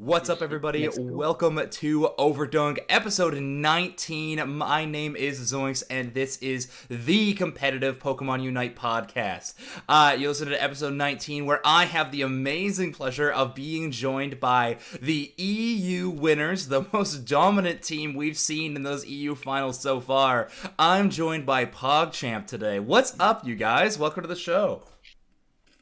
What's up, everybody? Welcome to Overdunk, episode 19. My name is Zoinks, and this is the competitive Pokemon Unite podcast. You listen to episode 19, where I have the amazing pleasure of being joined by the EU winners, the most dominant team we've seen in those EU finals so far. I'm joined by POGCHAMP today. What's up, you guys? Welcome to the show.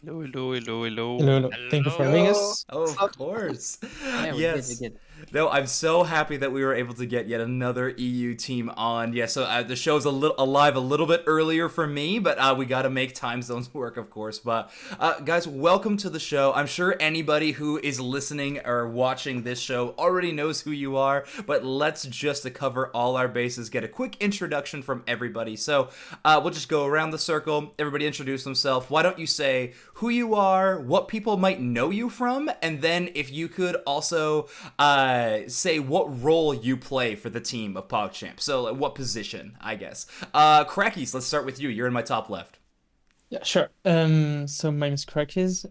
Hello. Hello. Thank you for having us. Oh, of course. Yeah, Yes. we did. No, I'm so happy that we were able to get yet another EU team on. Yeah, so the show's alive a little bit earlier for me, but we got to make time zones work, of course. But guys, welcome to the show. I'm sure anybody who is listening or watching this show already knows who you are, but let's just cover all our bases, get a quick introduction from everybody. So we'll just go around the circle. Everybody introduce themselves. Why don't you say who you are, what people might know you from, and then if you could also say what role you play for the team of POGCHAMP. So what position, I guess. Crackies, let's start with you. You're in my top left. Yeah, sure. So my name is Crackies.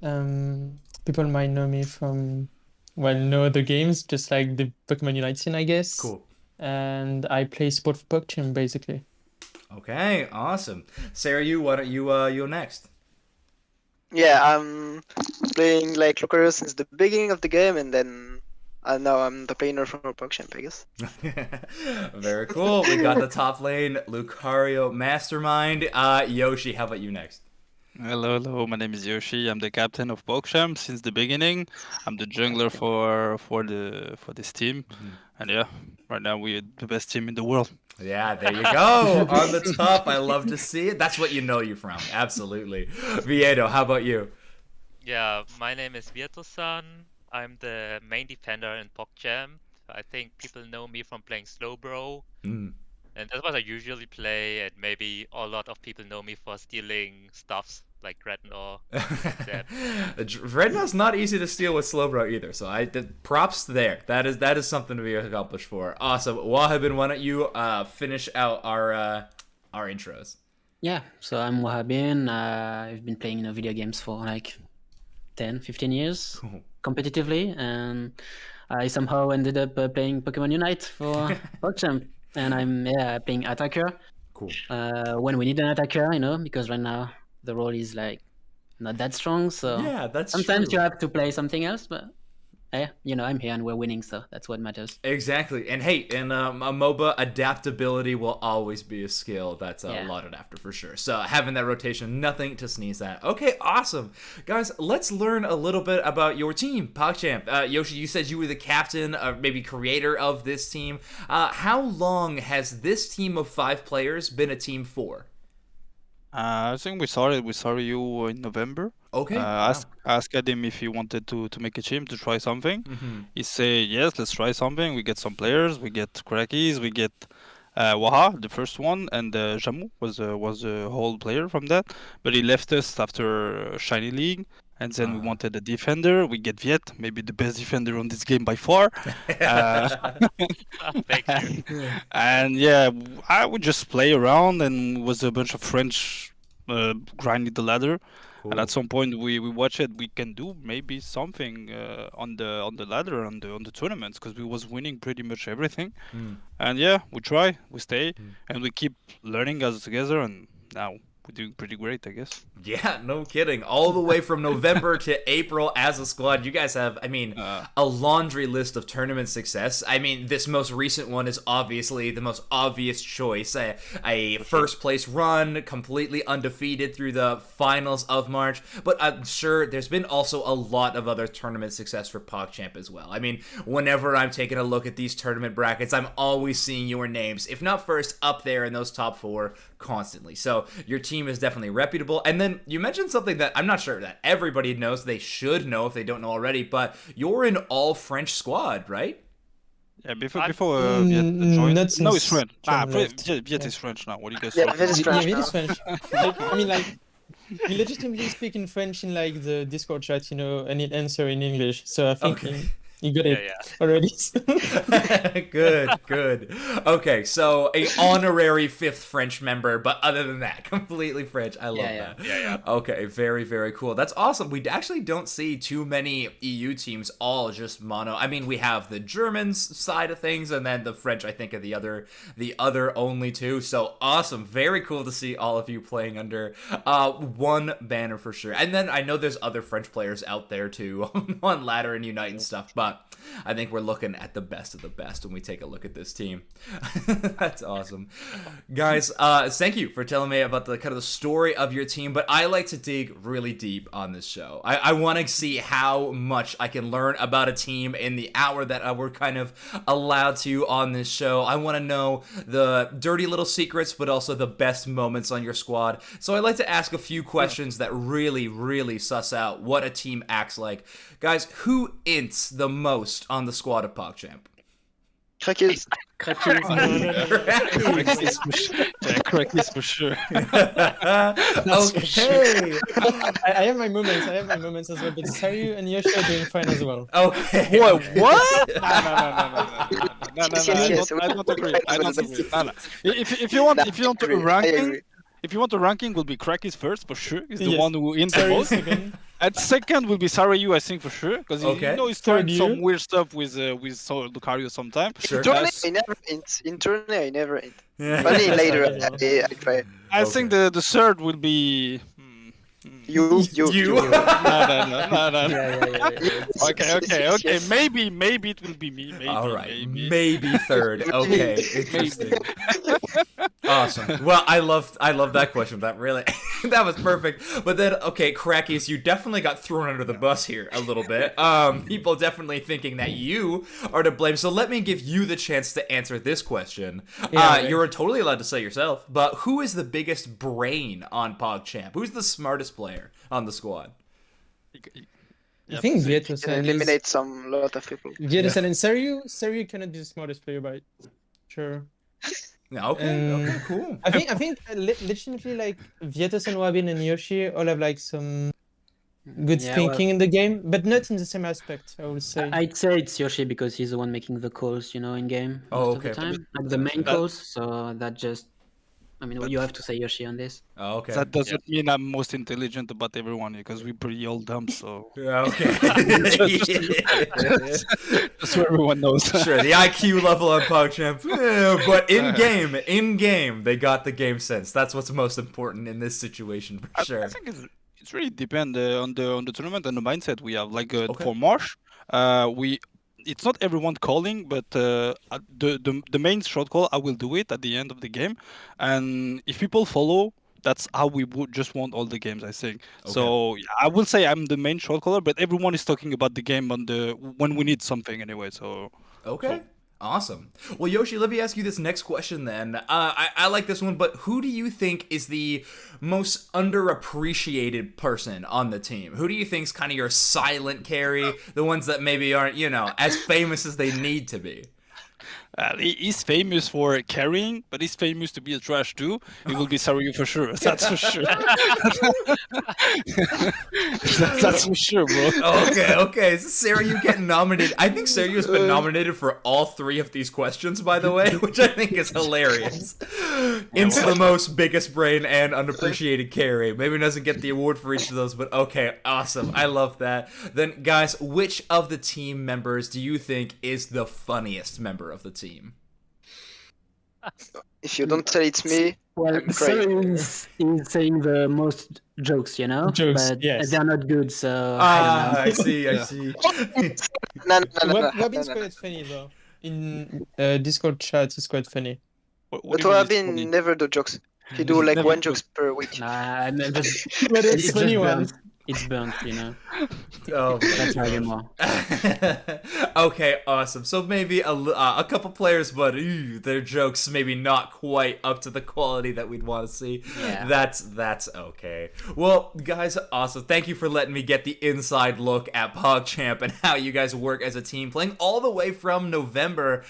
People might know me from, no other games, just like the Pokemon Unite scene, I guess. Cool. And I play support for POGCHAMP, basically. Okay, awesome. Sarah, why don't you go next? Yeah, I'm playing like Lucario since the beginning of the game, and then now I'm the painter for POGCHAMP, I guess. Very cool. We got the top lane, Lucario Mastermind. Yoshi, how about you next? Hello. My name is Yoshi. I'm the captain of POGCHAMP since the beginning. I'm the jungler for this team, and yeah, right now we're the best team in the world. Yeah, there you go. On the top. I love to see it. That's what you know you from. Absolutely. Vieto, how about you? Yeah, my name is Vieto-san. I'm the main defender in POGCHAMP. I think people know me from playing Slowbro. And that's what I usually play, and maybe a lot of people know me for stealing stuffs like Dreadnought. Dreadnought's not easy to steal with Slowbro either, so I did props there. That is something to be accomplished for. Awesome. Wahabin, why don't you finish out our intros? Yeah, so I'm Wahabin. I've been playing video games for like 10, 15 years competitively, and I somehow ended up playing Pokemon Unite for POGCHAMP, and I'm playing attacker. Cool. When we need an attacker, because right now the role is like not that strong, so yeah, that's sometimes true. you have to play something else, but I'm here and we're winning, so that's what matters. Exactly. And hey, in a MOBA, adaptability will always be a skill that's lauded after for sure. So having that rotation, nothing to sneeze at. Okay, awesome. Guys, let's learn a little bit about your team, POGCHAMP. Yoshi, you said you were the captain, maybe creator of this team. How long has this team of 5 players been a team for? I think we saw you in November. Okay. Asked him if he wanted to make a team to try something. He said yes, let's try something. We get some players, we get Crackies, we get Waha, the first one, and Jamu was a whole player from that. But he left us after Shiny League, and then we wanted a defender. We get Viet, maybe the best defender on this game by far. Thank you. And yeah, I would just play around, and it was a bunch of French grinding the ladder. Cool. And at some point we watched it. We can do maybe something on the ladder on the tournaments, because we was winning pretty much everything. And yeah, we try, we stay, and we keep learning as together. And now we're doing pretty great, I guess. Yeah, no kidding. All the way from November to April as a squad, you guys have, a laundry list of tournament success. This most recent one is obviously the most obvious choice. A first place run, completely undefeated through the finals of March. But I'm sure there's been also a lot of other tournament success for POGCHAMP as well. Whenever I'm taking a look at these tournament brackets, I'm always seeing your names, if not first, up there in those top 4 constantly. So your team is definitely reputable. And then you mentioned something that I'm not sure that everybody knows. They should know if they don't know already, but you're an all French squad, right? Yeah, before Viet joined. Not No, since it's French. John left. Viet is French now. What do you guys Yeah, think? Viet is French Yeah, it now. is French. We legitimately speak in French in like the Discord chat, and it answer in English. So I think Okay. You got Yeah, it yeah. already. Good. Okay, so a honorary fifth French member, but other than that, completely French. I love Yeah, that. yeah. Okay, very, very cool. That's awesome. We actually don't see too many EU teams all just mono. I mean, we have the Germans side of things, and then the French, I think, are the other only two. So awesome. Very cool to see all of you playing under one banner for sure. And then I know there's other French players out there too on Ladder and Unite and stuff, but I think we're looking at the best of the best when we take a look at this team. That's awesome. Guys, thank you for telling me about the kind of the story of your team, but I like to dig really deep on this show. I want to see how much I can learn about a team in the hour that we're kind of allowed to on this show. I want to know the dirty little secrets, but also the best moments on your squad. So I like to ask a few questions that really, really suss out what a team acts like. Guys, who ints the most on the squad of POGCHAMP? Crackers. Correct this for sure. Okay. I have my moments. As well. But Saryu and Yoshi are doing fine as well. Okay. What? No. Yes, I don't agree. I agree. No. If you want I a agree. ranking, if you want a ranking, will be Cracky's first for sure. He's the one who ins the Saryu most. second. And second will be Sarayu, I think for sure, because Okay. he's trying Third some you. weird stuff with Lucario sometimes. Sure. In tournament, That's- I never int. In tournament, I never int. Yeah. Only later, Yeah. I try. I think the third will be. You. You. No. Okay. Maybe it will be me. Maybe. All right, Maybe. maybe third. Okay, interesting. Awesome. Well, I love that question. That really, that was perfect. But then, okay, Crackies, you definitely got thrown under the bus here a little bit. People definitely thinking that you are to blame. So let me give you the chance to answer this question. Yeah, You're totally allowed to say yourself, but who is the biggest brain on POGCHAMP? Who's the smartest player on the squad? I think Can Vietosan eliminate some lot of people. and Saryu cannot be the smartest player, but sure. Yeah, okay, cool. I think legitimately like Vietosan, Wabin, and Yoshi all have like some good Yeah, thinking in the game, but not in the same aspect. I would say. I'd say it's Yoshi because he's the one making the calls, in game Oh, most of the okay. time, like the main calls. So that just, you have to say Yoshi on this. Oh, okay. That doesn't mean I'm most intelligent about everyone because we're pretty all dumb. So Yeah, okay. just so everyone knows. Sure, the IQ level on PogChamp, but in game, they got the game sense. That's what's most important in this situation for I sure. think it's really depend on the tournament and the mindset we have. Like Okay. for Marsh, it's not everyone calling, but the main short call I will do it at the end of the game, and if people follow, that's how we would just want all the games. I think so. Yeah, I will say I'm the main short caller, but everyone is talking about the game when we need something anyway. So Okay. Awesome. Well, Yoshi, let me ask you this next question then. I like this one, but who do you think is the most underappreciated person on the team? Who do you think is kind of your silent carry? The ones that maybe aren't, as famous as they need to be? he's famous for carrying, but he's famous to be a trash too. It will be Sarayu for sure. That's for sure. That's for sure, bro. Okay. So Sarah, you get nominated. I think Sarah has been nominated for all three of these questions, by the way, which I think is hilarious. Into the most biggest brain and unappreciated carry. Maybe doesn't get the award for each of those, but okay, awesome. I love that. Then, guys, which of the team members do you think is the funniest member of the team? If you don't tell it's me, Well, I'm Saryu is saying the most jokes, Jokes, but yes. they're not good, so I don't know. I see. no. Wabin's quite funny though. In Discord chat, it's quite funny. What But do you mean it's Wabin funny? never do jokes. He do like Never one do. jokes per week. Nah, I'm just, But it's it's funny just one. burnt. It's burnt, Oh, That's my humor. Okay, awesome. So maybe a couple players, but their jokes maybe not quite up to the quality that we'd want to see. Yeah. That's okay. Well, guys, awesome. Thank you for letting me get the inside look at PogChamp and how you guys work as a team, playing all the way from November,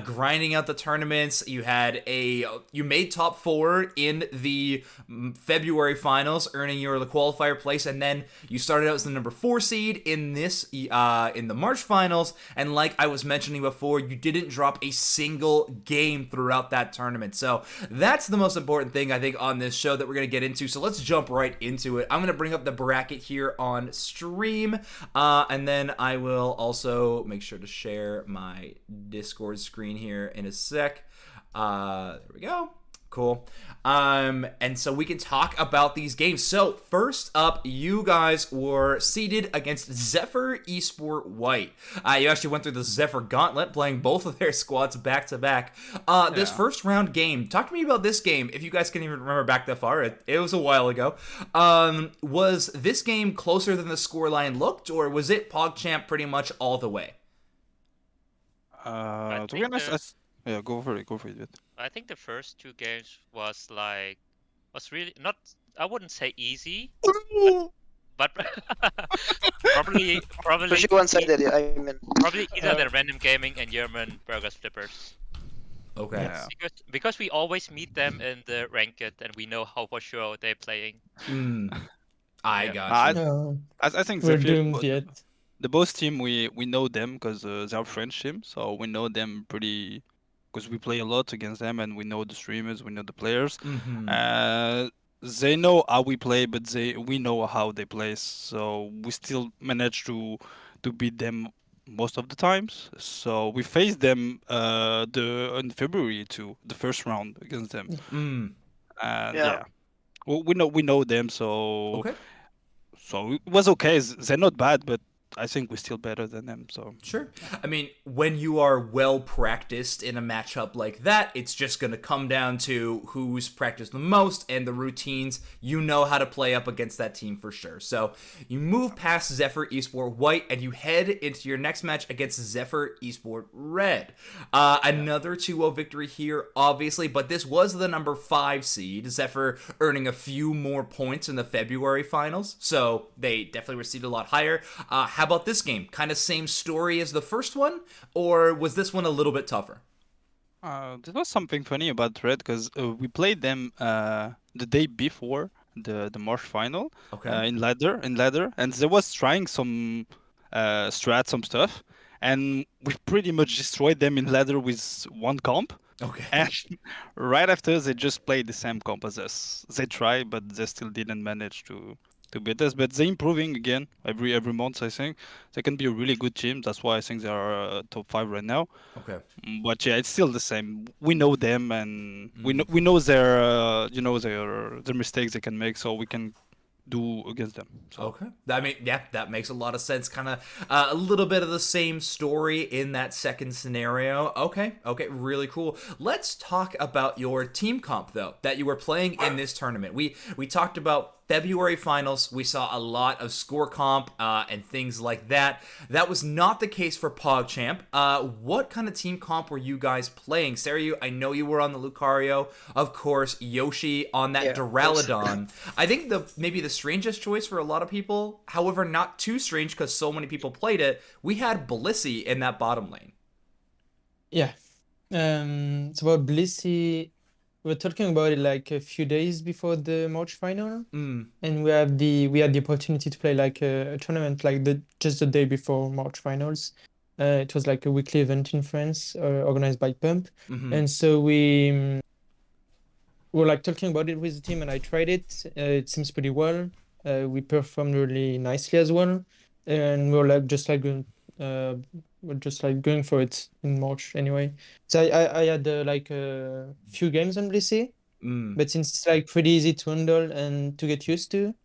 grinding out the tournaments. You made top 4 in the February finals, earning your qualifier place, and then 10. You started out as the number 4 seed in in the March finals, and like I was mentioning before, you didn't drop a single game throughout that tournament. So that's the most important thing, I think, on this show that we're going to get into. So let's jump right into it. I'm going to bring up the bracket here on stream, and then I will also make sure to share my Discord screen here in a sec. There we go. Cool. And so we can talk about these games. So first up, you guys were seeded against Zephyr Esport White. You actually went through the Zephyr Gauntlet, playing both of their squads back to back. This first round game, talk to me about this game. If you guys can even remember back that far, it was a while ago. Was this game closer than the scoreline looked, or was it POGCHAMP pretty much all the way? To be honest, yeah, go for it. I think the first 2 games was really not, I wouldn't say easy, but probably Especially one-sided, I mean. probably either the Random Gaming and German Burgers Flippers. Okay. Yeah. Because we always meet them in the ranked and we know how for sure they're playing. I Yeah. got you. No, I think we're Zephyr, doomed yet. the both team we know them because they're French team, so we know them pretty because we play a lot against them and we know the streamers, we know the players. They know how we play, but we know how they play, so we still manage to beat them most of the times. So we faced them in February too, the first round against them. And Yeah. well, we know them, so Okay. so it was okay. They're not bad, but I think we're still better than them. So Sure. I mean, when you are well practiced in a matchup like that, it's just going to come down to who's practiced the most and the routines. You know how to play up against that team for sure. So you move past Zephyr Esport White and you head into your next match against Zephyr Esport Red. Another 2-0 victory here, obviously, but this was the number 5 seed. Zephyr earning a few more points in the February finals, so they definitely received a lot higher. How about this game? Kind of same story as the first one, or was this one a little bit tougher? there was something funny about Red because we played them the day before the March final in ladder, and they was trying some strat, some stuff, and we pretty much destroyed them in ladder with one comp. Okay. And right after, they just played the same comp as us. They tried, but they still didn't manage to beat us. But they're improving again every month, I think. They can be a really good team. That's why I think they are top 5 right now. Okay. But yeah, it's still the same. We know them, and we know their their mistakes they can make, so we can do against them. So. Okay. I mean, yeah, that makes a lot of sense. Kind of a little bit of the same story in that second scenario. Okay. Really cool. Let's talk about your team comp, though, that you were playing in this tournament. We talked about February finals. We saw a lot of score comp and things like that. That was not the case for POGCHAMP. What kind of team comp were you guys playing? Sarah, I know you were on the Lucario. Of course, Yoshi on that Duraludon. I think maybe the strangest choice for a lot of people, however, not too strange because so many people played it, we had Blissey in that bottom lane. Yeah. It's about Blissey. We were talking about it like a few days before the March final, and we had the opportunity to play like a tournament like just the day before March finals. It was like a weekly event in France, organized by Pump, and so we were like talking about it with the team, and I tried it. It seems pretty well. We performed really nicely as well, and we were like we're just like going for it in March anyway. So I had like a few games on Blissey, but since it's like pretty easy to handle and to get used to,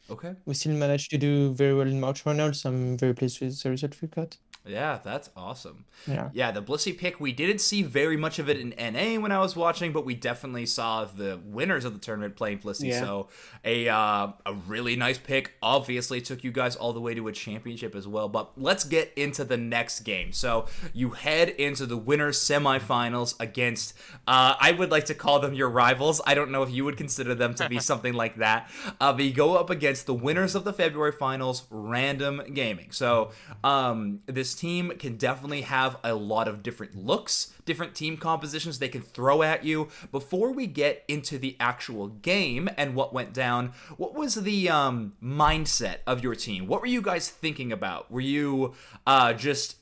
we still managed to do very well in March finals. So I'm very pleased with the result we got. Yeah, that's awesome. Yeah, the Blissey pick, we didn't see very much of it in NA when I was watching, but we definitely saw the winners of the tournament playing Blissey. Yeah. So a really nice pick. Obviously took you guys all the way to a championship as well. But let's get into the next game. So you head into the winners semifinals against, I would like to call them your rivals. I don't know if you would consider them to be something like that. But you go up against the winners of the February finals, Random Gaming. So this this team can definitely have a lot of different looks, different team compositions they can throw at you. Before we get into the actual game and what went down, what was the mindset of your team? What were you guys thinking about? Were you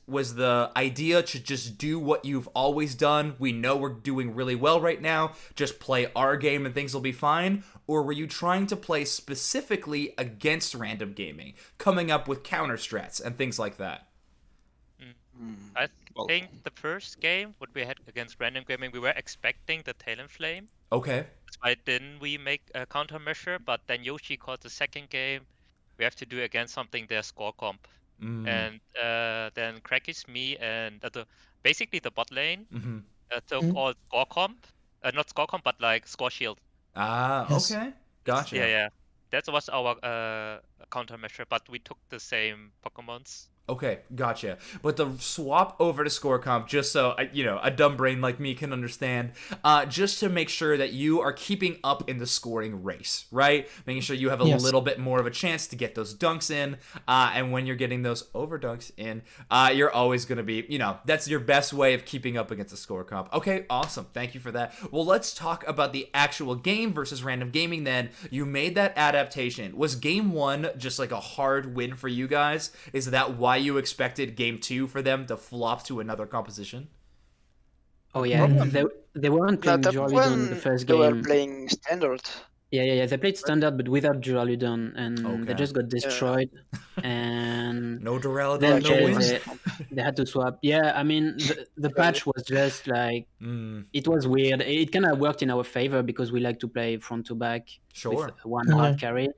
was the idea to just do what you've always done? We know we're doing really well right now. Just play our game and things will be fine? Or were you trying to play specifically against random gaming, coming up with counter strats and things like that? I think the first game, what we had against random gaming, we were expecting the Talon Flame. Okay. That's why didn't we make a countermeasure? But then Yoshi called the second game. We have to do against something their score comp. And then Crackies, me, and basically the bot lane took all score comp. Not score comp, but like score shield. Okay. Gotcha. Yeah. That was our countermeasure, but we took the same Pokemons. Okay, gotcha. But the swap over to score comp, just so a dumb brain like me can understand, just to make sure that you are keeping up in the scoring race, right? Making sure you have a little bit more of a chance to get those dunks in, and when you're getting those overdunks in, you're always going to be, that's your best way of keeping up against the score comp. Okay, awesome. Thank you for that. Well, let's talk about the actual game versus random gaming then. You made that adaptation. Was game 1 just like a hard win for you guys? Is that why you expected game 2 for them to flop to another composition? Oh yeah, they weren't playing Duraludon the first game. They were playing standard. Yeah, they played standard but without Duraludon, and they just got destroyed. And no Duraludon, no wins. They had to swap. Yeah, I mean the patch was just like it was weird. It kind of worked in our favor because we like to play front to back with one hard carry.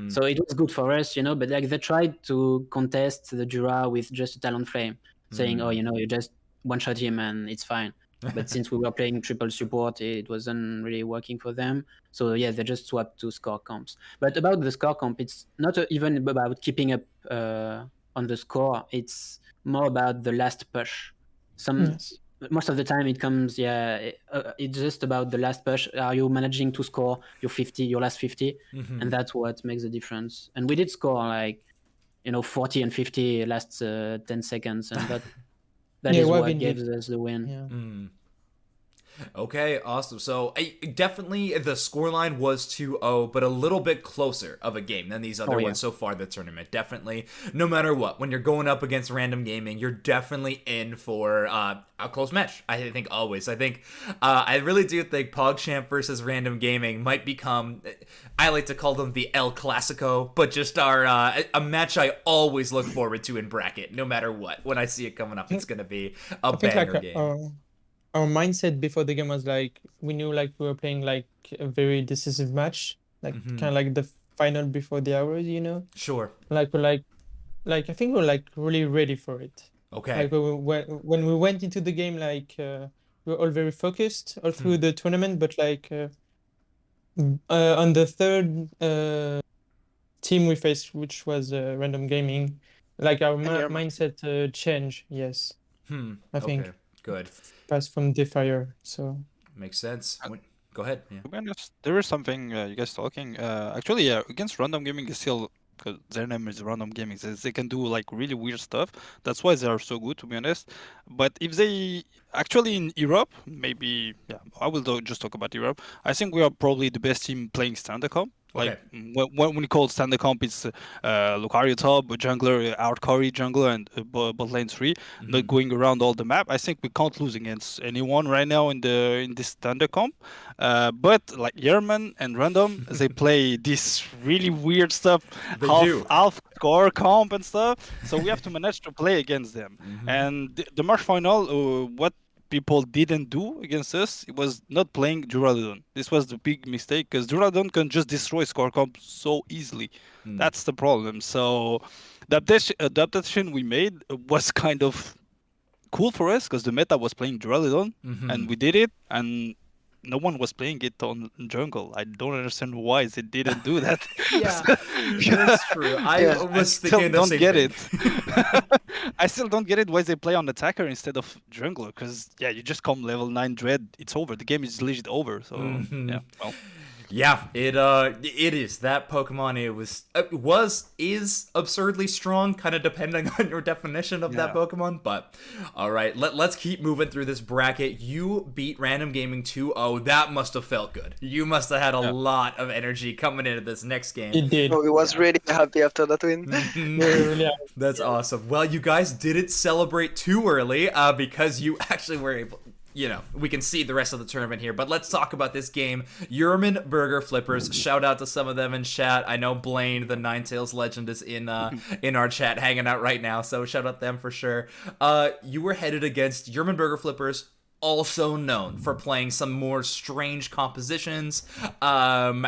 So it was good for us, But like they tried to contest the Jura with just a Talon Flame, saying, "Oh, you just one shot him and it's fine." But since we were playing triple support, it wasn't really working for them. So yeah, they just swapped to score comps. But about the score comp, it's not even about keeping up on the score. It's more about the last push. Most of the time it comes, it's just about the last push. Are you managing to score your last 50? And that's what makes the difference. And we did score 40 and 50 last 10 seconds, and that is what gives us the win. Okay, awesome. So definitely the scoreline was 2-0, but a little bit closer of a game than these other ones so far the tournament. Definitely, no matter what, when you're going up against random gaming, you're definitely in for a close match. I think always. I really do think POGCHAMP versus random gaming might become, I like to call them the El Clasico, but just a match I always look forward to in bracket, no matter what. When I see it coming up, it's going to be a banger game. Our mindset before the game was we knew we were playing a very decisive match, kind of like the final before the hours, Sure. We're I think we're really ready for it. Okay. When we went into the game, we were all very focused all through the tournament, but on the third team we faced, which was random gaming, our mindset changed. Yes. I think. Okay. Good. Passed from Defier, so makes sense. Go ahead. Yeah. To be honest, there is something you guys talking. Actually, against random gaming is still, because their name is random gaming. They can do really weird stuff. That's why they are so good, to be honest. But if they actually in Europe, maybe I will just talk about Europe. I think we are probably the best team playing standard comp. When we call standard comp, it's Lucario top, jungler, outcarry jungler, and bot lane 3, not going around all the map. I think we can't lose against anyone right now in this standard comp. But Yerman and Random, they play this really weird stuff, half score comp and stuff. So we have to manage to play against them. And the March final, what people didn't do against us, it was not playing Duraludon. This was the big mistake, because Duraludon can just destroy score comp so easily. That's the problem. So the adaptation we made was kind of cool for us, because the meta was playing Duraludon, and we did it, and no one was playing it on jungle. I don't understand why they didn't do that. That's true. I was thinking the same thing. I still don't get it why they play on attacker instead of jungler, because you just come level 9 Dread, it's over. The game is legit over. So Yeah, it is that Pokemon. Is absurdly strong, kind of depending on your definition of that Pokemon. But all right, let's keep moving through this bracket. You beat Random Gaming 2-0. That must have felt good. You must have had a lot of energy coming into this next game. It did. Oh, we was really happy after that win. Really, That's awesome. Well, you guys didn't celebrate too early because you actually were able. We can see the rest of the tournament here, but let's talk about this game. Yerman Burger Flippers. Shout out to some of them in chat. I know Blaine, the Ninetales legend, is in our chat hanging out right now, so shout out them for sure. You were headed against Yerman Burger Flippers, also known for playing some more strange compositions. And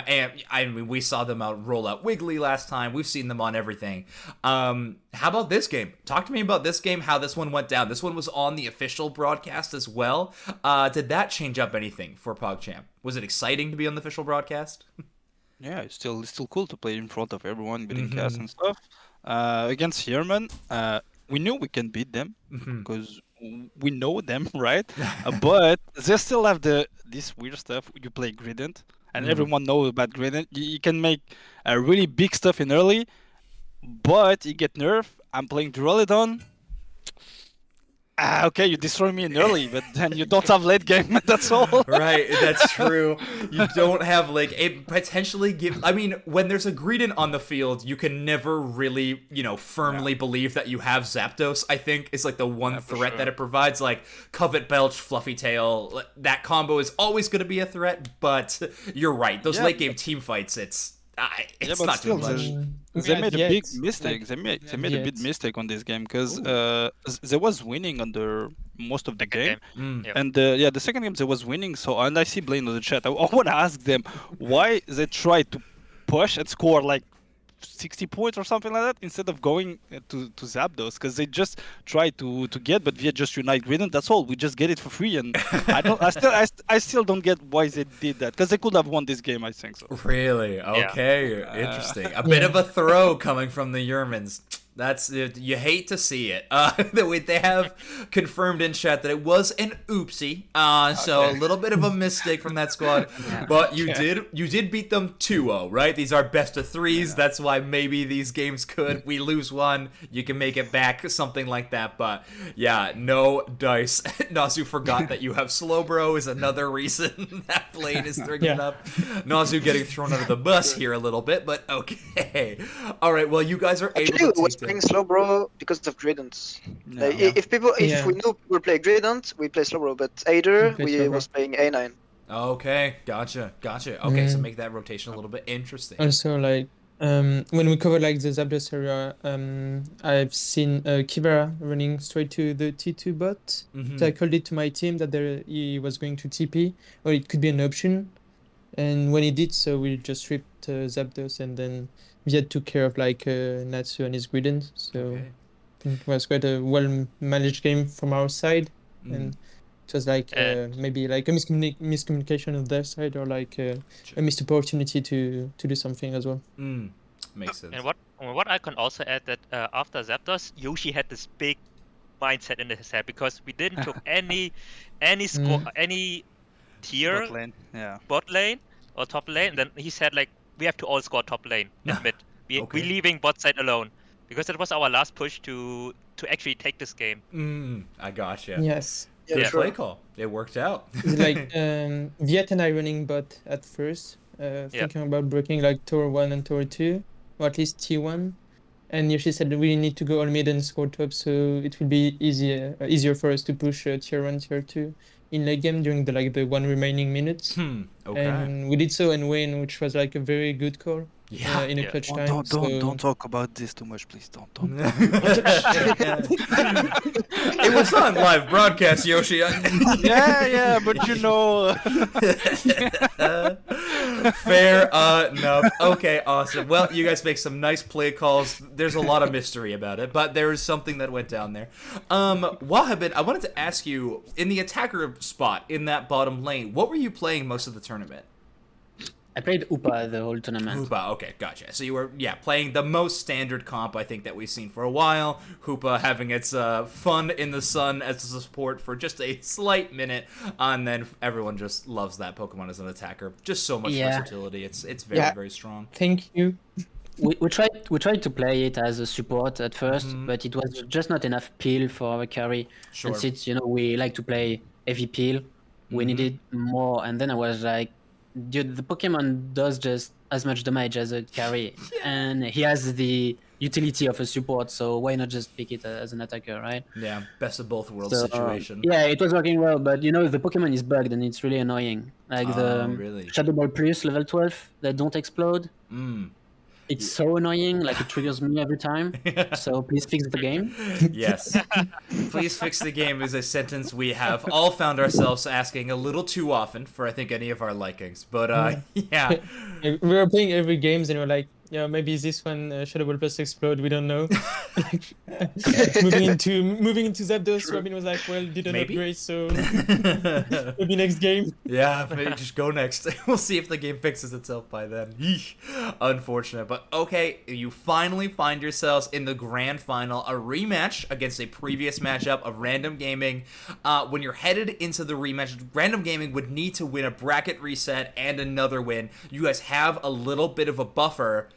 I mean, we saw them roll out Wiggly last time. We've seen them on everything. How about this game? Talk to me about this game, how this one went down. This one was on the official broadcast as well. Did that change up anything for POGCHAMP? Was it exciting to be on the official broadcast? Yeah, it's still cool to play in front of everyone, beating cast and stuff. Against Yerman, we knew we can beat them because we know them, right? But they still have this weird stuff. You play Gradient, and everyone knows about Gradient. You can make really big stuff in early, but you get nerfed. I'm playing Duraludon. Okay, you destroy me in early, but then you don't have late game. That's all. Right, that's true. You don't have like it potentially give. I mean, when there's a Greedent on the field, you can never really, firmly believe that you have Zapdos. I think is like the one threat that it provides. Like Covet Belch, Fluffy Tail, that combo is always going to be a threat. But you're right; those late game team fights, it's but not still, too much. they made a big Yet, mistake. like, They made a big mistake on this game because they was winning under most of the game. Yep. And the second game they was winning. So and I see Blaine on the chat. I want to ask them why they try to push and score like 60 points or something like that instead of going to Zapdos, because they just try to get, but we just unite Gradient. That's all. We just get it for free, and I still don't get why they did that, because they could have won this game. I think so. Really? Okay, interesting. A bit of a throw coming from the Yermans. That's you hate to see it. They have confirmed in chat that it was an oopsie. So a little bit of a mistake from that squad. But you did beat them 2-0, right? These are best of threes. That's why maybe these games could. We lose one, you can make it back, something like that. But yeah, no dice. Nazu forgot that you have Slowbro is another reason that Blaine is bringing it up. Nazu getting thrown under the bus here a little bit, but okay. All right, well, you guys are able to take playing Slowbro because of Gradient. If we knew we play Gradient, we play Slowbro, but Aider, we was playing A9. Okay, gotcha. Okay, so make that rotation a little bit interesting. Also, like, when we cover like the Zapdos area, I've seen Kibera running straight to the T2 bot. So I called it to my team that he was going to TP, or it could be an option. And when he did so, we just ripped Zapdos, and then Viet took care of like Natsu and his Gradient. So it was quite a well-managed game from our side. And it was like maybe like a miscommunication on their side, or like a missed opportunity to do something as well. Makes sense. And what I can also add that after Zapdos, Yoshi had this big mindset in his head, because we didn't took any score, any tier bot lane or top lane. And then he said like, we have to all score top lane in mid. We leaving bot side alone, because it was our last push to actually take this game. I gotcha. Yes. Good play call. It worked out. It's like Viet and I running bot at first, thinking about breaking like Tower 1 and Tower 2, or at least T1. And Yoshi said we need to go all mid and score top, so it will be easier for us to push Tier 1, Tier 2 in late game during the one remaining minutes. And we did so and win, which was like a very good call. In a clutch time. Don't talk about this too much, please. Don't. It was on live broadcast, Yoshi. yeah, but you know. Fair enough. Okay, awesome. Well, you guys make some nice play calls. There's a lot of mystery about it, but there is something that went down there. Wahabit, I wanted to ask you, in the attacker spot in that bottom lane, what were you playing most of the tournament? I played Upa the whole tournament. Hoopa, okay, gotcha. So you were, playing the most standard comp I think that we've seen for a while. Hoopa having its fun in the sun as a support for just a slight minute, and then everyone just loves that Pokemon as an attacker. Just so much versatility. It's very, very strong. Thank you. We tried to play it as a support at first, but it was just not enough peel for our carry. Sure. And since we like to play heavy peel, we needed more. And then I was like, dude, the Pokemon does just as much damage as a carry, and he has the utility of a support, so why not just pick it as an attacker, right? Yeah, best of both worlds situation. Yeah, it was working well, but the Pokemon is bugged and it's really annoying. Like really? Shadow Ball Plus level 12 that don't explode. It's so annoying, like it triggers me every time. So please fix the game. Yes. Please fix the game is a sentence we have all found ourselves asking a little too often for, I think, any of our likings. But, yeah. We were playing every games and we were like, yeah, maybe this one Shadow Ball Plus explode, we don't know. moving into Zapdos, Robin was like, well, didn't upgrade, so maybe next game. Yeah, maybe just go next. We'll see if the game fixes itself by then. Yeesh. Unfortunate. But okay, you finally find yourselves in the grand final, a rematch against a previous matchup of Random Gaming. When you're headed into the rematch, Random Gaming would need to win a bracket reset and another win. You guys have a little bit of a buffer,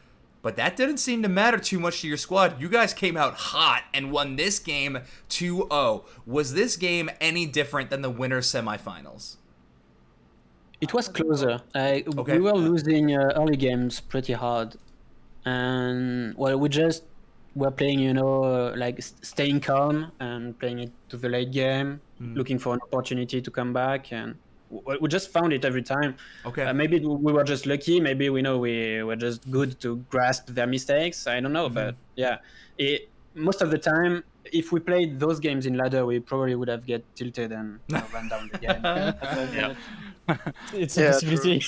but that didn't seem to matter too much to your squad. You guys came out hot and won this game 2-0. Was this game any different than the winner's semifinals? It was closer. We were losing early games pretty hard. And, well, we just were playing, like staying calm and playing it to the late game, looking for an opportunity to come back. And we just found it every time. Okay. Maybe we were just lucky. Maybe we were just good to grasp their mistakes. I don't know, but yeah, most of the time, if we played those games in ladder, we probably would have get tilted and run down the game. It's a possibility.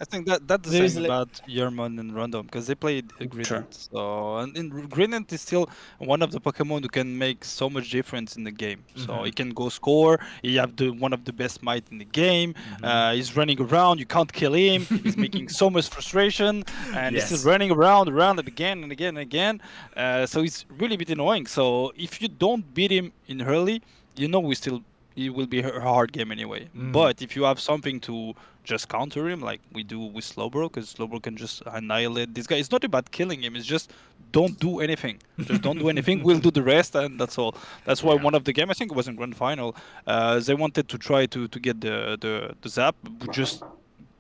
I think that's the same about Yermon and Random, because they played Gradient. Sure. So, and Gradient is still one of the Pokemon who can make so much difference in the game. So he can go score. He have one of the best might in the game. He's running around. You can't kill him. He's making so much frustration, and he's still running around and again and again and again. So it's really a bit annoying. So if you don't beat him in early, it will be a hard game anyway. But if you have something to just counter him, like we do with Slowbro, because Slowbro can just annihilate this guy. It's not about killing him. It's just don't do anything. Just don't do anything. We'll do the rest, and that's all. That's why one of the game, I think it was in grand final, they wanted to try to get the zap. We just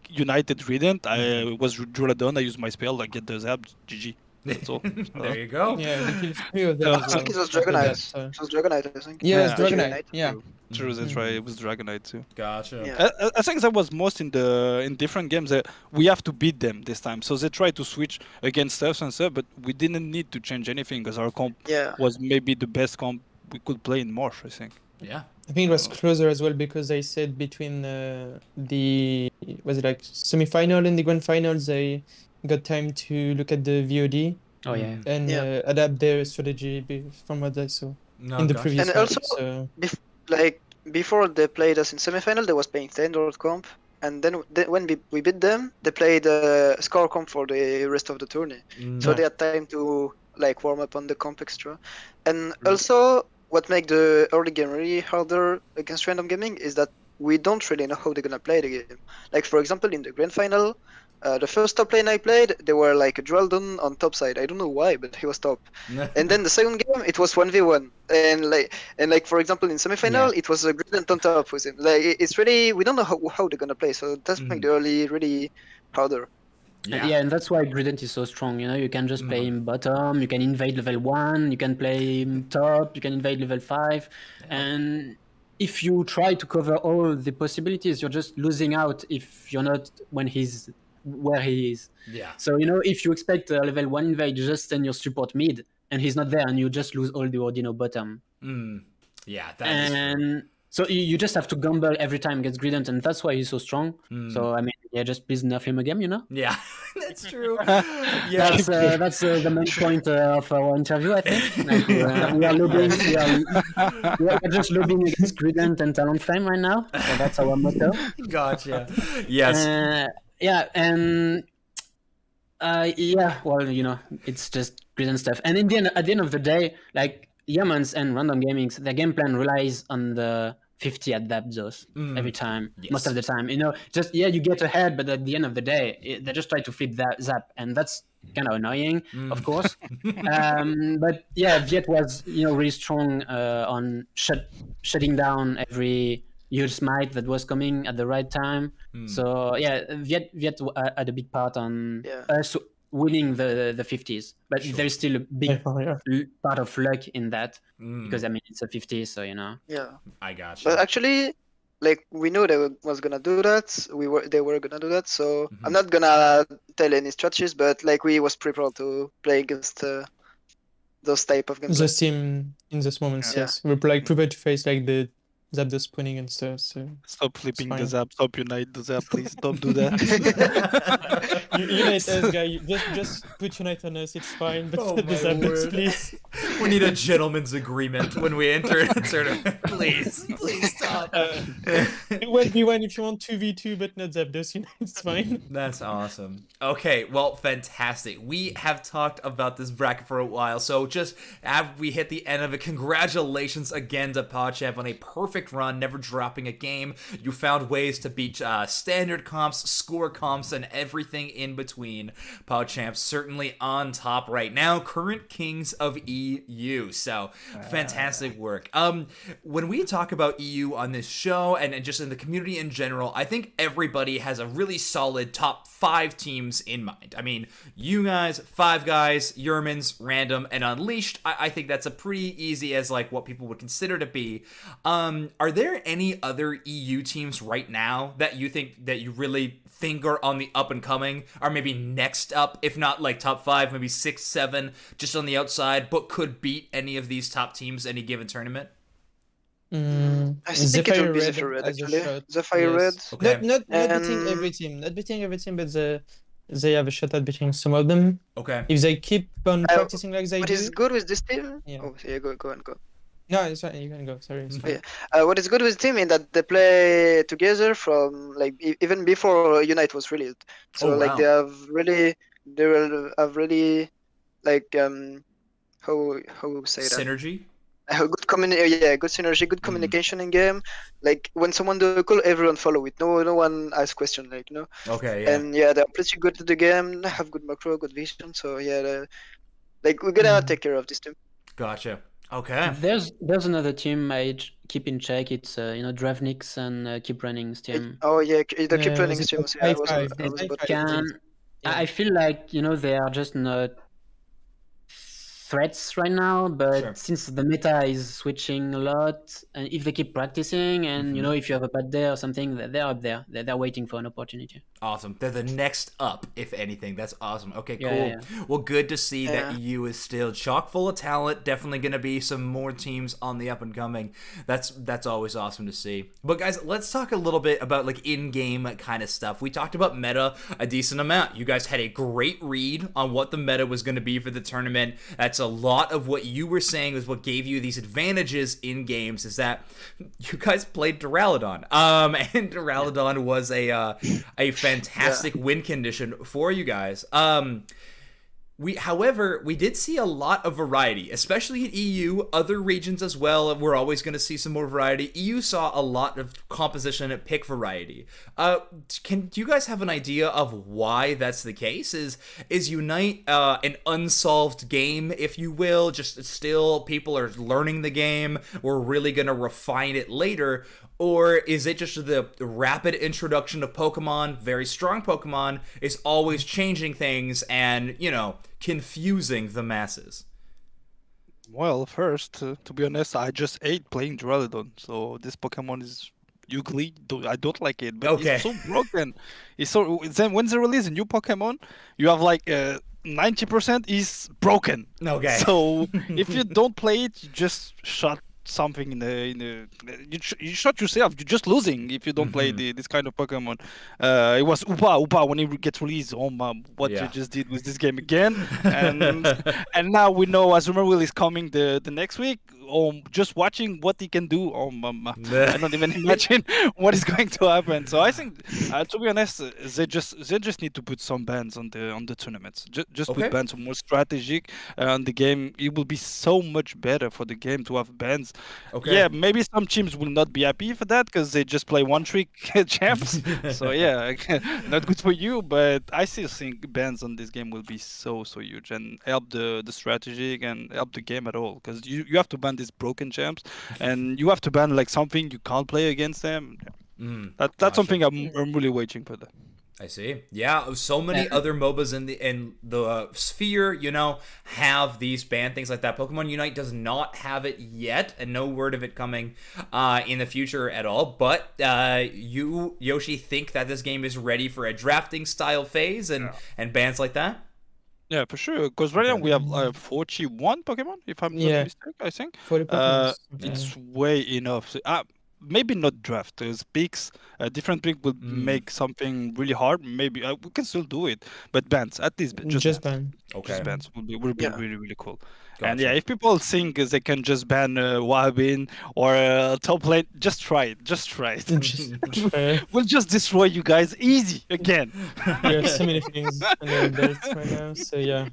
united Radiant. I was Duradon. I used my spell. I get the zap. GG. That's all. There you go. Yeah, we killed 3 of them. I think it was Dragonite. It was Dragonite, I think. Yeah, it was Dragonite. Yeah. True, that's right. It was Dragonite too. Gotcha. Yeah. I think that was most in different games that we have to beat them this time. So they tried to switch against us and stuff, but we didn't need to change anything because our comp was maybe the best comp we could play in March, I think. Yeah. I think it was closer as well because I said between was it like semi-final and the grand finals, they got time to look at the VOD. Oh yeah. And adapt their strategy from what I saw in the previous and match. Also, before they played us in semi-final, they was playing standard comp, and then when we beat them, they played score comp for the rest of the tourney. So they had time to like warm up on the comp extra. And also, what makes the early game really harder against Random Gaming is that we don't really know how they're gonna play the game. Like for example, in the grand final, the first top lane I played, they were like a Draldon on top side. I don't know why, but he was top. And then the second game, it was 1v1. And like for example, in semifinal, it was a Gradient on top with him. Like it's really, we don't know how they're gonna play. So that's make the early really harder. Yeah, and that's why Gradient is so strong. You can just play him bottom. You can invade level 1. You can play him top. You can invade level 5, and if you try to cover all the possibilities, you're just losing out if you're not when he's where he is. Yeah. So if you expect a level 1 invade, you just send your support mid, and he's not there, and you just lose all the Ordino bottom. Yeah, that is true. So you just have to gamble every time against Gradient, and that's why he's so strong. So I mean, yeah, just please nerf him again, you know? Yeah, that's true. Yeah. That's the main point of our interview, I think. Like, we are lobbying, we're just lobbying against Grident and Talonflame right now. So that's our motto. Gotcha. Yes. Yeah, and yeah, well, you know, it's just Grident stuff. And at the end of the day, like Yamans and Random Gaming's, their game plan relies on the 50 at Zapdos every time, most of the time. You know, just you get ahead, but at the end of the day, they just try to flip that Zap, and that's kind of annoying, of course. But yeah, Viet was really strong on shutting down every huge smite that was coming at the right time. So yeah, Viet had a big part on us winning the 50s, but there's still a big part of luck in that because I mean it's a 50, so you know. Yeah, I got you. But actually, like we knew they was gonna do that. They were gonna do that. So I'm not gonna tell any strategies, but like we was prepared to play against those type of games. The team in those moments, yes, we're like prepared to face like the Zapdos spawning and stuff. So stop flipping the Zap. Stop unite the Zap, please. Don't do that. Unite us, guy. Just put unite on us. It's fine. But the Zapdos, please. We need a gentleman's agreement when we enter a tournament. Please stop. 1v1 if you want, 2v2, but not Zapdos. You know, it's fine. That's awesome. Okay, well, fantastic. We have talked about this bracket for a while, so just as we hit the end of it, congratulations again to POGCHAMP on a perfect run, never dropping a game. You found ways to beat standard comps, score comps, and everything in between. POGCHAMP certainly on top right now, current kings of EU. So fantastic work. When we talk about EU on this show and just in the community in general, I think everybody has a really solid top 5 teams in mind. I mean, you guys, Five Guys, Yermans, Random, and Unleashed. I think that's a pretty easy as like what people would consider to be. Are there any other EU teams right now that you really think are on the up and coming, or maybe next up, if not like top 5, maybe 6, 7, just on the outside, but could beat any of these top teams any given tournament? I think it would be Zephyr Red, actually. Zephyr Red. Okay. Not beating every team. Not beating every team, but they have a shot at beating some of them. Okay. If they keep on practicing like they do. What is good with this team? Yeah. Oh, yeah, go. No, it's fine. You can go. Sorry. It's fine. What is good with the team is that they play together from like even before Unite was released. So like they will have really like how say that? Synergy? Good good synergy, good communication in game. Like when someone do a call, everyone follow it. No one asks question, like Okay, yeah. And they're pretty good at the game. They have good macro, good vision. So like we're gonna take care of this team. Gotcha. Okay. There's another team I keep in check. It's Dravnix and Keep Running's team. The Keep Running's team. I feel like they are just not threats right now, but since the meta is switching a lot, and if they keep practicing, and if you have a bad day or something, they're up there. They're waiting for an opportunity. Awesome. They're the next up, if anything. That's awesome. Okay, cool. Yeah. Well, good to see that EU is still chock full of talent. Definitely going to be some more teams on the up and coming. That's always awesome to see. But guys, let's talk a little bit about like in-game kind of stuff. We talked about meta a decent amount. You guys had a great read on what the meta was going to be for the tournament. That's a lot of what you were saying was what gave you these advantages in games, is that you guys played Duraludon. And Duraludon was a fantastic win condition for you guys. However, we did see a lot of variety, especially in EU, other regions as well. We're always going to see some more variety. EU saw a lot of composition and pick variety. Do you guys have an idea of why that's the case? Is Unite an unsolved game, if you will? Just still people are learning the game. We're really going to refine it later. Or is it just the rapid introduction of Pokemon, very strong Pokemon, is always changing things and, confusing the masses? Well, first, to be honest, I just hate playing Duraludon, so this Pokemon is ugly. I don't like it, but it's so broken. Then when they release a new Pokemon, you have like 90% is broken. Okay. So if you don't play it, you just shut something in the you shot yourself. You're just losing if you don't play this kind of Pokemon. It was Upa when he gets released. Oh man, what you just did with this game again. And now we know Azumarill will is coming the next week. Just watching what he can do. I don't even imagine what is going to happen. So I think, to be honest, they just need to put some bans on the tournaments. Just put bans more strategic on the game. It will be so much better for the game to have bans. Yeah, maybe some teams will not be happy for that because they just play one trick champs. So yeah, not good for you. But I still think bans on this game will be so huge and help the strategic and help the game at all, because you have to ban these broken champs and you have to ban like something you can't play against them. That's something I'm really waiting for that. I see. Yeah, so many other MOBAs in the sphere, have these banned things like that. Pokemon Unite does not have it yet, and no word of it coming in the future at all. But you, Yoshi, think that this game is ready for a drafting style phase and bans like that? Yeah, for sure. Because right now we have 41 Pokemon, if I'm not mistaken, I think. 40 Pokemon. It's way enough. So, maybe not draft, because picks, different pick will make something really hard. Maybe we can still do it, but bans, at least just ban. Okay. Just bans will be really, really cool. Gotcha. And yeah, if people think they can just ban Wabin or top lane, just try it. Just try it. We'll just destroy you guys easy again. There are so many things on the belt right now, so yeah.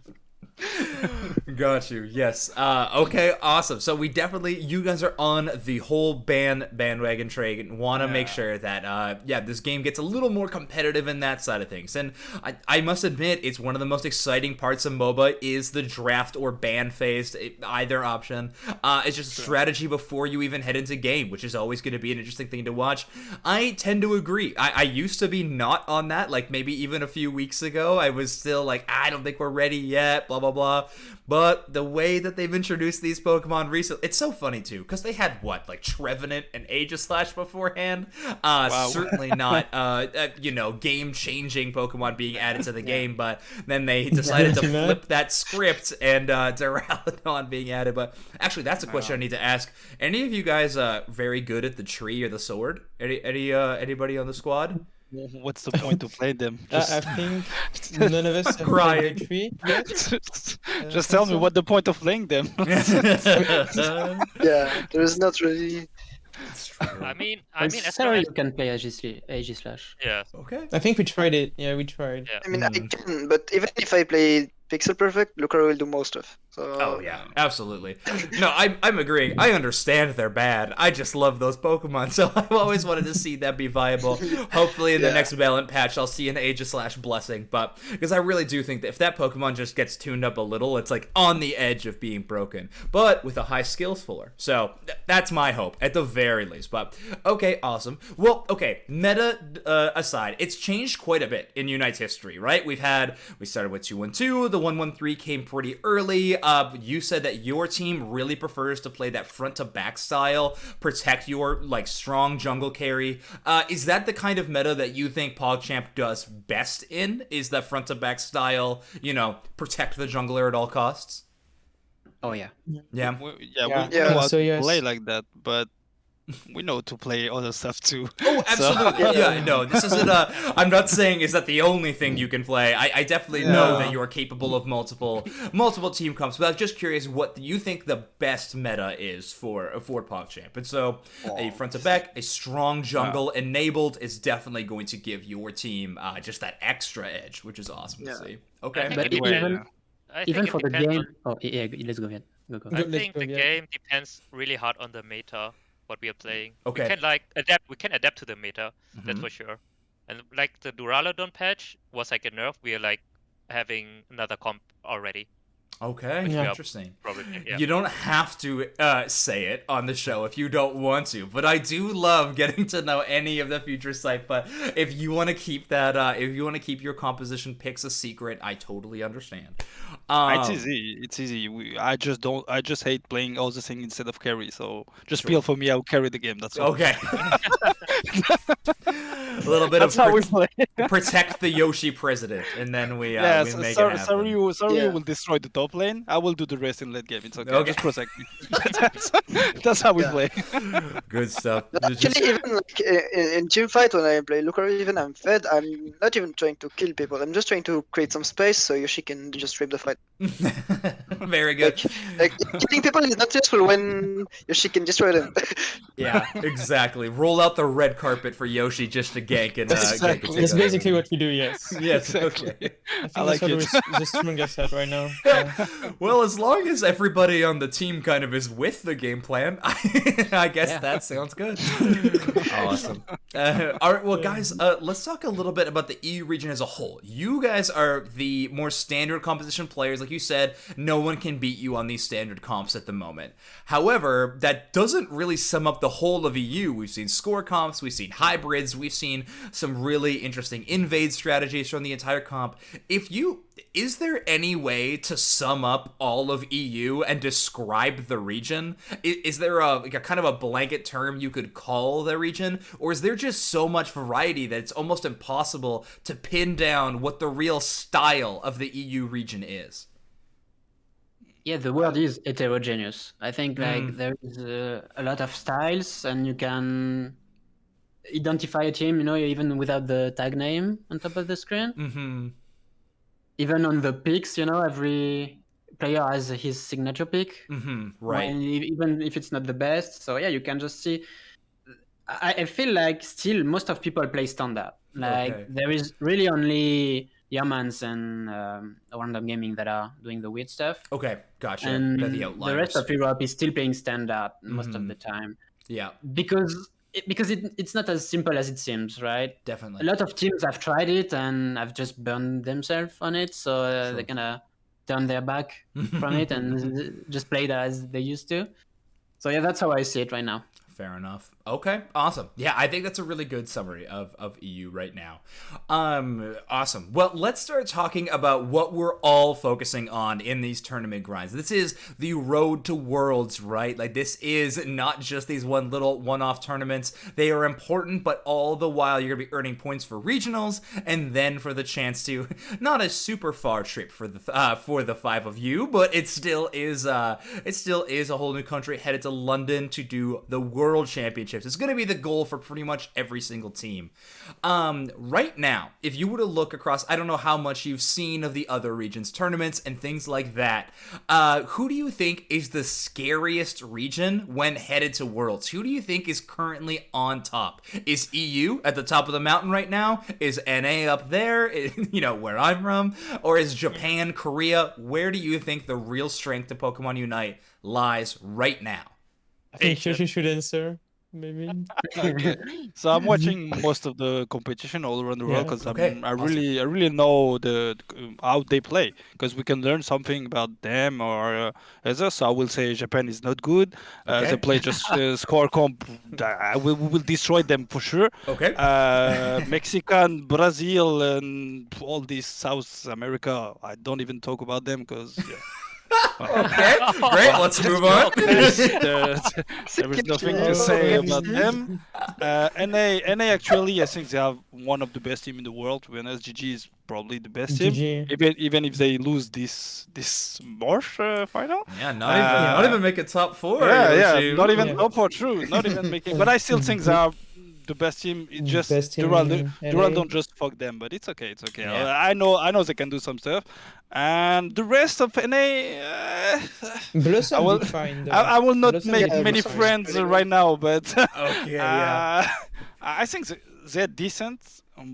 Got you. Yes. Okay. Awesome. So you guys are on the whole bandwagon train and want to make sure that this game gets a little more competitive in that side of things. And I must admit, it's one of the most exciting parts of MOBA is the draft or ban phase. Either option. It's just a strategy before you even head into game, which is always going to be an interesting thing to watch. I tend to agree. I used to be not on that. Like maybe even a few weeks ago, I was still like, I don't think we're ready yet. Blah blah blah. But the way that they've introduced these Pokemon recently, it's so funny too, because they had like Trevenant and Aegislash beforehand. Wow. Certainly not game-changing Pokemon being added to the game, but then they decided to flip that script and Duraludon being added. But actually, that's a question I need to ask. Any of you guys very good at the tree or the sword? Anybody on the squad? What's the point to play them? I think none of us have played the tree yet. Just tell me what the point of playing them. Yeah, there is not really. I mean, as long as you can play Aegislash. Yeah. Okay. I think we tried it. Yeah, we tried. Yeah. I mean, I can, but even if I play Pixel Perfect, Lucario will do most of. So. Oh yeah, absolutely. No, I'm agreeing. I understand they're bad. I just love those Pokemon, so I've always wanted to see that be viable. Hopefully in the next Valent patch, I'll see an Aegislash Blessing, but because I really do think that if that Pokemon just gets tuned up a little, it's like on the edge of being broken, but with a high skills fuller. So that's my hope at the very least. But okay, awesome. Well, okay, meta aside, it's changed quite a bit in Unite's history, right? We started with 2-1-2. The 1-1-3 came pretty early. You said that your team really prefers to play that front to back style, protect your strong jungle carry. Is that the kind of meta that you think POGCHAMP does best in? Is that front to back style, protect the jungler at all costs? Oh yeah. Yeah. We know how So, to yes. play like that, but we know to play other stuff too. Oh, absolutely. Yeah, no, this isn't I'm not saying is that the only thing you can play. I definitely know that you're capable of multiple team comps, but I'm just curious what you think the best meta is for POGCHAMP. And so a front to back, a strong jungle enabled is definitely going to give your team just that extra edge, which is awesome to see. Okay. But even for the game. Let's go ahead. Go. I think the game depends really hard on the meta. What we are playing. Okay. We can adapt. We can adapt to the meta. That's for sure. And like the Duraludon patch was like a nerf. We are like having another comp already. Okay, interesting. Probably, yeah. You don't have to say it on the show if you don't want to, but I do love getting to know any of the future site. But if you want to keep that, if you want to keep your composition picks a secret, I totally understand. It's easy. It's easy. I just hate playing all the thing instead of carry. So just peel for me. I'll carry the game. That's all. Okay. A little bit That's of how we play. protect the Yoshi president, and then we Yes, we make it happen. Saru Yeah. will destroy the top lane. I will do the rest in late game. It's okay. Okay. Just protect me. That's how we Yeah. play. Good stuff. Actually, even like in team fight when I play Looker, even I'm fed. I'm not even trying to kill people. I'm just trying to create some space so Yoshi can just rip the fight. Very good. Like killing people is not useful when Yoshi can destroy them. Yeah, exactly. Roll out the red carpet for Yoshi just to gank and gank and take That's out basically everything. what we do, yes. Yes, Exactly. okay. I think I that's like what it. we're the strongest at right now. Yeah. Well, as long as everybody on the team kind of is with the game plan, I guess Yeah. that sounds good. Awesome. All right, well, guys, let's talk a little bit about the EU region as a whole. You guys are the more standard composition players. Like you said, no one can beat you on these standard comps at the moment. However, that doesn't really sum up the whole of EU. We've seen score comps, we've seen hybrids, we've seen some really interesting invade strategies from the entire comp. Is there any way to sum up all of EU and describe the region? Is there a kind of a blanket term you could call the region? Or is there just so much variety that it's almost impossible to pin down what the real style of the EU region is? Yeah, the word is heterogeneous. I think like there is a lot of styles, and you can identify a team, even without the tag name on top of the screen. Mm-hmm. Even on the picks, every player has his signature pick. Mm-hmm. Right. Even if it's not the best. So yeah, you can just see. I feel like still most of people play standard. Like Okay. there is really only Yamans and Random Gaming that are doing the weird stuff. Okay, gotcha. And They're the the outliers. rest of Europe is still playing standard most of the time. Yeah, Because it's not as simple as it seems, right? definitely. A lot of teams have tried it and have just burned themselves on it, so they're gonna turn their back from it and just play it as they used to. So yeah, that's how I see it right now. Fair enough. Okay, awesome. Yeah, I think that's a really good summary of EU right now. Awesome. Well, let's start talking about what we're all focusing on in these tournament grinds. This is the road to worlds, right? Like, this is not just these one-off tournaments. They are important, but all the while you're gonna be earning points for regionals, and then for the chance to, not a super far trip for the five of you, but it still is a whole new country headed to London to do the World Championships. It's going to be the goal for pretty much every single team. Right now, if you were to look across, I don't know how much you've seen of the other regions, tournaments, and things like that, who do you think is the scariest region when headed to Worlds? Who do you think is currently on top? Is EU at the top of the mountain right now? Is NA up there, where I'm from? Or is Japan, Korea? Where do you think the real strength of Pokemon Unite lies right now? I think Yoshi should answer, maybe. Okay. So I'm watching most of the competition all around the world because Okay, I really know how they play, because we can learn something about them or others. So I will say Japan is not good. Okay. They play just score comp. We will destroy them for sure. Okay. Mexican, Brazil, and all this South America. I don't even talk about them because. Yeah. Okay, great. Let's move on. There is nothing to say about them. NA actually, I think they have one of the best team in the world. To be honest, GG is probably the best team. GG. Even if they lose this March final. Yeah, not even make it top four. Yeah, not even Yeah. top four. True, not even making. But I still think they are the best team. It's just Best team Dural in Dural LA. don't just fuck them, but it's okay. It's okay. Yeah. I know they can do some stuff, and the rest of NA. Blossom I will- did fine, though. I will not Blossom make did many fine. friends right now, but Okay, yeah. I think they're decent.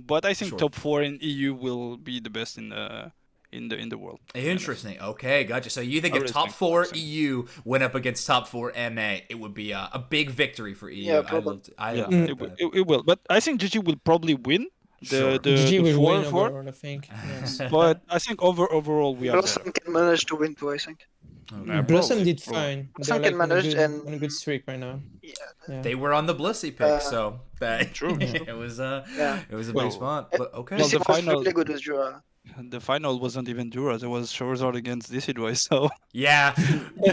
But I think Sure. top 4 in EU will be the best in the world. Interesting. Okay, gotcha. So you think I if really top think 4 so. EU went up against top 4 NA, it would be a big victory for EU. Yeah, probably. Yeah, Mm. it will. But I think GG will probably win Sure. GG will win four. overall, I think. Yes. But I think overall we are Blossom can manage to win too, I think. Okay. Blossom probably, did probably. fine. Blossom They're can like manage and- on a good streak right now. Yeah. Yeah. They were on the Blissey pick, Uh, so that True. it was Yeah. a Well, big spot. But okay. Well, Blissey the was final- really good with Jura. The final wasn't even Duras. It was Charizard against Decidueye. So Yeah,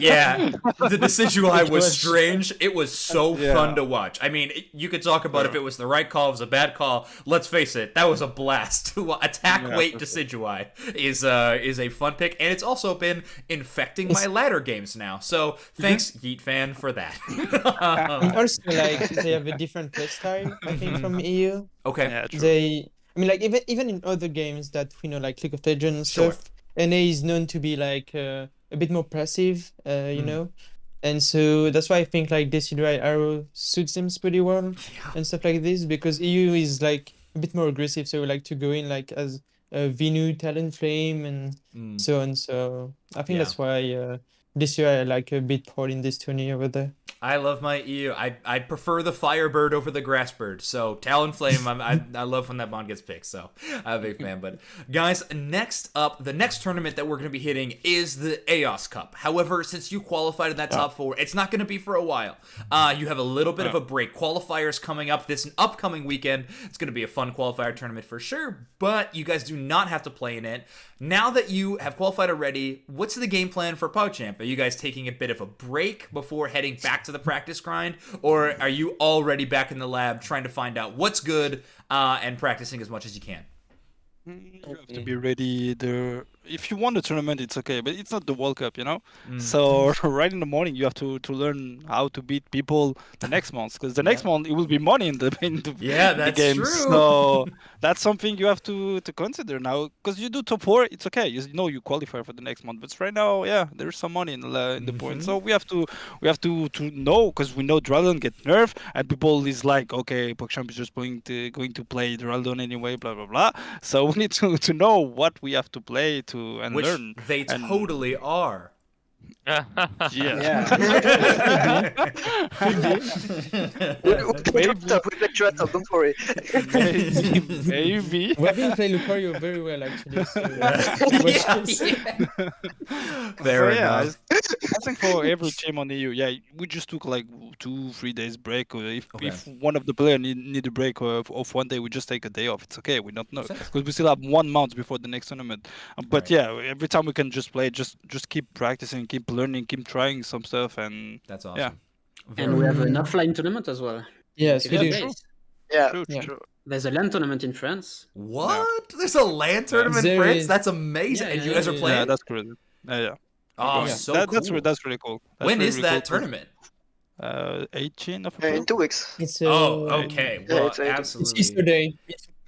yeah. The Decidueye It was was- strange. It was so Yeah. fun to watch. I mean, you could talk about if it was the right call, it was a bad call. Let's face it, that was a blast. Attack Yeah, weight for Decidueye is a fun pick, and it's also been infecting my ladder games now. So thanks, Yeet fan, for that. And also, like, they have a different playstyle, I think, from EU. Okay. yeah, true. I mean, like, even in other games that we know, like League of Legends and Sure. stuff, NA is known to be like a bit more passive, you know, and so that's why I think like Decidueye Arrow suits them pretty well and stuff like this, because EU is like a bit more aggressive, so we like to go in like as Venu, Talonflame, and so on. So I think Yeah. that's why this year I like a bit Paul in this tourney over there. I love my EU. I prefer the Firebird over the Grassbird. So Talonflame, I love when that bond gets picked. So I'm a big fan. But guys, next up, the next tournament that we're going to be hitting is the EOS Cup. However, since you qualified in that top 4, it's not going to be for a while. You have a little bit of a break. Qualifiers coming up this upcoming weekend. It's going to be a fun qualifier tournament for sure. But you guys do not have to play in it. Now that you have qualified already, what's the game plan for POGCHAMP? Are you guys taking a bit of a break before heading back to the practice grind? Or are you already back in the lab trying to find out what's good and practicing as much as you can? You have to be ready. If you won the tournament, it's okay, but it's not the World Cup, you know. So right in the morning, you have to learn how to beat people the next month, because the next month it will be money in the Yeah, the that's game. true. So that's something you have to consider now, because you do top 4, it's okay. You know you qualify for the next month, but right now, yeah, there's some money in the point. So we have to know, because we know Draldon get nerfed, and people is like, okay, POGCHAMP is just going to play Draldon anyway, blah blah blah. So we need to know what we have to play to and Which learn. they and- totally are. Yeah. We'll play Turtle, don't worry. Maybe. We've been playing Lucario very well actually. So, Fair So, yeah, enough. I think for every team on EU, yeah, we just took like 2-3 days break. Or if one of the player need a break of 1 day, we just take a day off. It's okay. We don't know, because we still have 1 month before the next tournament. But Right. yeah, every time we can just play, just keep practicing, keep learning, keep trying some stuff, and That's awesome. yeah. And we have an offline tournament as well. yes, we Few do. days. Yeah, True, Yeah. true. There's a LAN tournament in France. What? There's a LAN tournament in There France? is. That's amazing. Yeah, and you yeah, guys are yeah. playing? Yeah, that's crazy. Yeah. Oh, Yeah. so That's cool. that's really cool. That's When really, is really that cool. tournament? 18 of in April. 2 weeks. It's Oh, okay. Yeah, Well, it's Easter It's Easter absolutely. Day,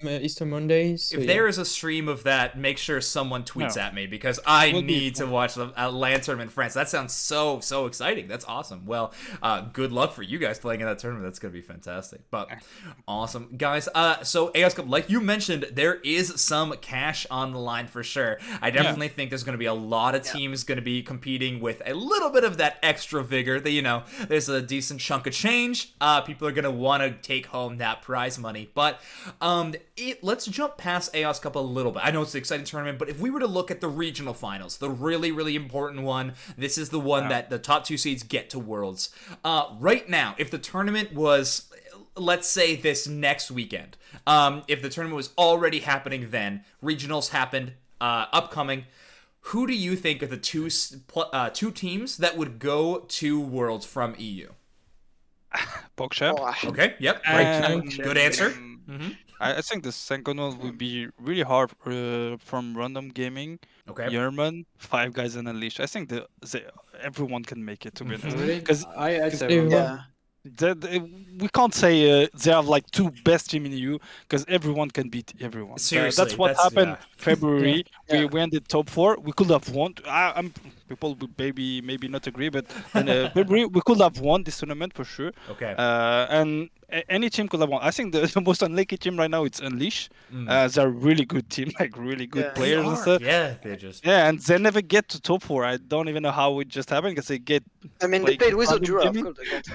Easter Monday. So If yeah. there is a stream of that, make sure someone tweets No. at me, because I Will be need to watch the LAN tournament in France. That sounds so exciting. That's awesome. Well, good luck for you guys playing in that tournament. That's going to be fantastic. But awesome. Guys, so EOS Cup, like you mentioned, there is some cash on the line for sure. I definitely think there's going to be a lot of teams going to be competing with a little bit of that extra vigor. That, you know, there's a decent chunk of change. People are going to want to take home that prize money. But let's jump past EOS Cup a little bit. I know it's an exciting tournament, but if we were to look at the regional finals, the really important one, this is the one that the top 2 seeds get to Worlds. Right now, if the tournament was, let's say, this next weekend, if the tournament was already happening then, regionals happened, upcoming, who do you think are the two teams that would go to Worlds from EU? POGCHAMP. Oh, Okay, yep, And, good answer. I think the second one would be really hard from Random Gaming, Okay. Yerman, Five Guys and Unleashed. I think everyone can make it, to be honest. Really? Because I'd say Everyone- yeah. we can't say they have like 2 best team in EU, because everyone can beat everyone. Seriously, That's what that's- happened February. Yeah. We ended top 4. We could have won. People would maybe not agree, but in February we could have won this tournament for sure. Okay. And any team could have won. I think the most unlucky team right now it's Unleash. They're a really good team, like really good Yeah. players and stuff. Yeah, they just. Yeah, and they never get to top 4. I don't even know how it just happened, because they get. I mean, they Like, played Wizard Random Jura, of Gaming? course. They got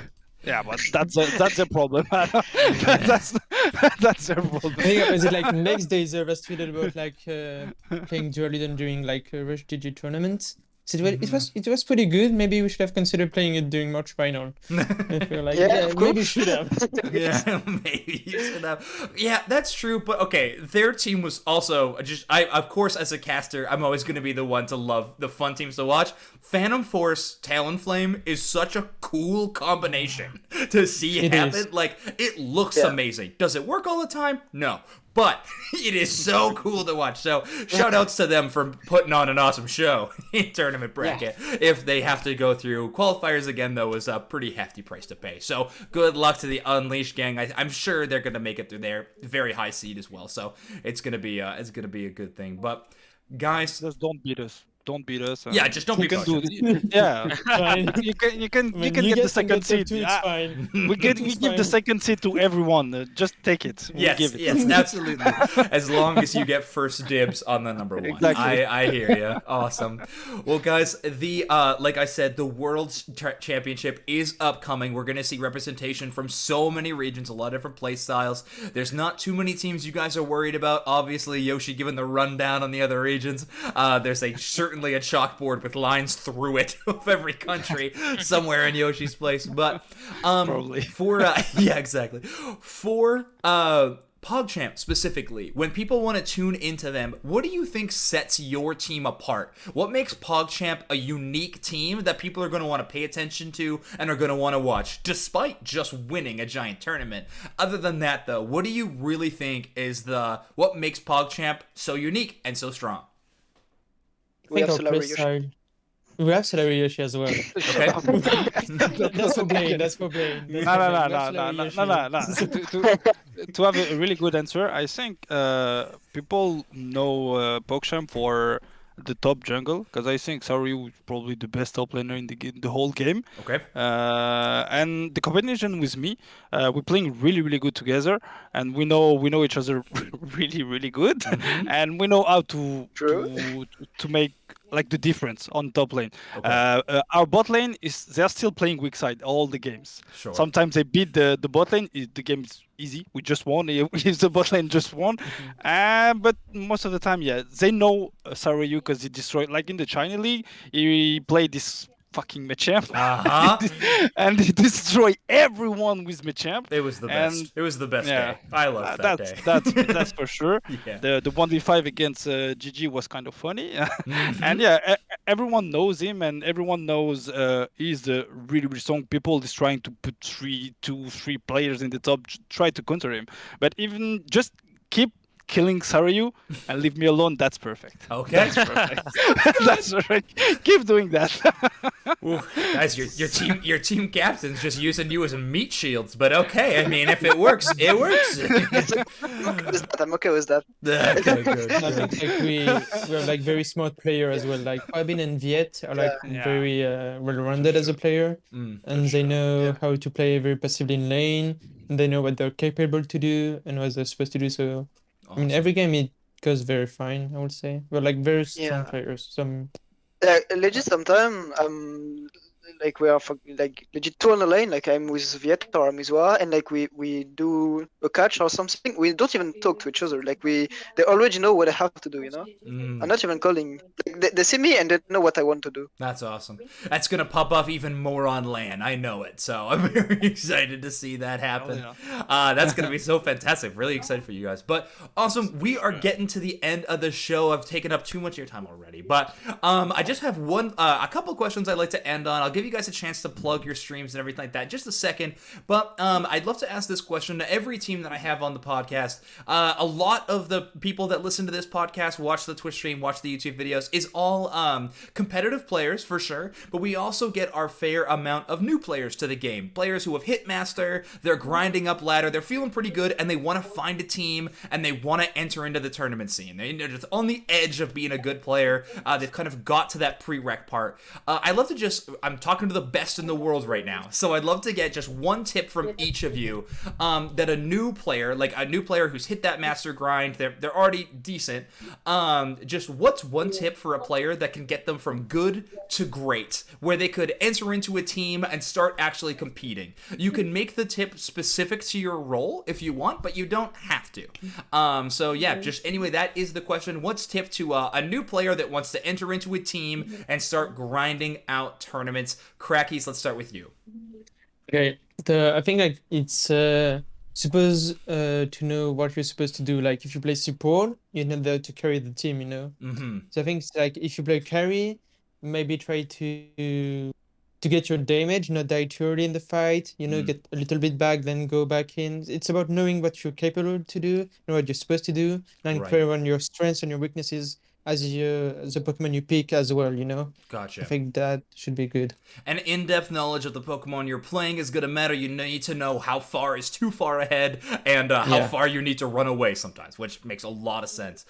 Yeah, but that's a problem. that's their problem. I think was it like next day they was tweeted about like playing Dualidon during like a Rush DG tournament. So it was pretty good. Maybe we should have considered playing it during March final. If we were like, Yeah, of maybe course. should have. Yeah, maybe you should have. Yeah, that's true. But okay, their team was also just. I of course, as a caster, I'm always going to be the one to love the fun teams to watch. Phantom Force, Talonflame is such a cool combination to see It happen. is. Like it looks Yeah. amazing. Does it work all the time? No. But it is so cool to watch. So shout outs to them for putting on an awesome show in tournament bracket. If they have to go through qualifiers again, though, is a pretty hefty price to pay. So good luck to the Unleashed gang. I'm sure they're gonna make it through their very high seed as well. So it's gonna be a good thing. But guys, Just don't beat us. Don't beat us. yeah, just don't you be can do cautious. it. Yeah. Fine. you can I get mean, the guys can second get top seed. two, it's fine. We It's give the fine. second seed to everyone. Just take it. We'll Yes, give it. yes, absolutely. As long as you get first dibs on the number one. Exactly. I hear you. Awesome. Well, guys, the like I said, the World's Championship is upcoming. We're gonna see representation from so many regions, a lot of different play styles. There's not too many teams you guys are worried about. Obviously, Yoshi giving the rundown on the other regions. There's certainly a chalkboard with lines through it of every country somewhere in Yoshi's place. But Probably. for yeah, exactly. For PogChamp specifically, when people want to tune into them, what do you think sets your team apart? What makes PogChamp a unique team that people are going to want to pay attention to and are going to want to watch, despite just winning a giant tournament? Other than that, though, what do you really think is what makes PogChamp so unique and so strong? I We think have our Solar play Yoshi. style. We have Solar Yoshi as well. Okay. That's for playing. That's for playing. No. To have a really good answer, I think people know PogChamp for the top jungle, because I think Saryu is probably the best top laner in the whole game. Okay. And the combination with me, we're playing really, really good together, and we know each other really, really good, and we know how to make like the difference on top lane. Okay. Our bot lane they're still playing weak side all the games. Sure. Sometimes they beat the bot lane. The game is easy. We just won. If the bot lane just won, but most of the time, yeah, they know Saryu because he destroyed. Like in the China League, he played this fucking Machamp, and he destroyed everyone with Machamp. It was the best. It was the best Yeah, day. I loved that day. that's for sure. Yeah. The 1v5 against GG was kind of funny, and yeah, everyone knows him, and everyone knows he's a really, really strong. People is trying to put 3 players in the top, try to counter him, but even just keep killing Saryu and leave me alone. That's perfect. Okay. That's perfect. That's perfect. Keep doing that. Ooh, guys, your team captain's just using you as a meat shields, but okay. I mean, if it works, it works. I'm okay with that. Okay, good. I think like we have like very smart player as well. Like Fabin and Viet are like very well-rounded as a player, and they know how to play very passively in lane. And they know what they're capable to do and what they're supposed to do. So I mean, every game it goes very fine. I would say we're like very strong players. Legit, sometimes like we are like legit two on the lane. Like I'm with Viet or I'm with Wa, and like we do a catch or something. We don't even talk to each other. Like they already know what I have to do. You know, I'm not even calling. Like, they see me and they know what I want to do. That's awesome. That's gonna pop off even more on LAN. I know it. So I'm very excited to see that happen. That's gonna be so fantastic. Really excited for you guys. But awesome. We are getting to the end of the show. I've taken up too much of your time already. But I just have a couple questions I'd like to end on. I'll give you guys a chance to plug your streams and everything like that just a second, but I'd love to ask this question to every team that I have on the podcast. A lot of the people that listen to this podcast, watch the Twitch stream, watch the YouTube videos, is all competitive players for sure, but we also get our fair amount of new players to the game, players who have hit master, they're grinding up ladder, they're feeling pretty good, and they want to find a team, and they want to enter into the tournament scene. They're just on the edge of being a good player. They've kind of got to that prereq part. I'd love to I'm talking to the best in the world right now. So I'd love to get just one tip from each of you that a new player, like a new player who's hit that master grind, they're already decent. Just what's one tip for a player that can get them from good to great, where they could enter into a team and start actually competing? You can make the tip specific to your role if you want, but you don't have to. So yeah, just anyway, that is the question. What's tip to a new player that wants to enter into a team and start grinding out tournaments? Crackies, let's start with you. Okay, I think like it's supposed to know what you're supposed to do. Like if you play support, you're not there to carry the team, you know. So I think it's like if you play carry, maybe try to get your damage, not die too early in the fight. You know, get a little bit back, then go back in. It's about knowing what you're capable to do, know what you're supposed to do, and clear on your strengths and your weaknesses as the Pokemon you pick as well, you know? Gotcha. I think that should be good. An in-depth knowledge of the Pokemon you're playing is going to matter. You need to know how far is too far ahead and how far you need to run away sometimes, which makes a lot of sense.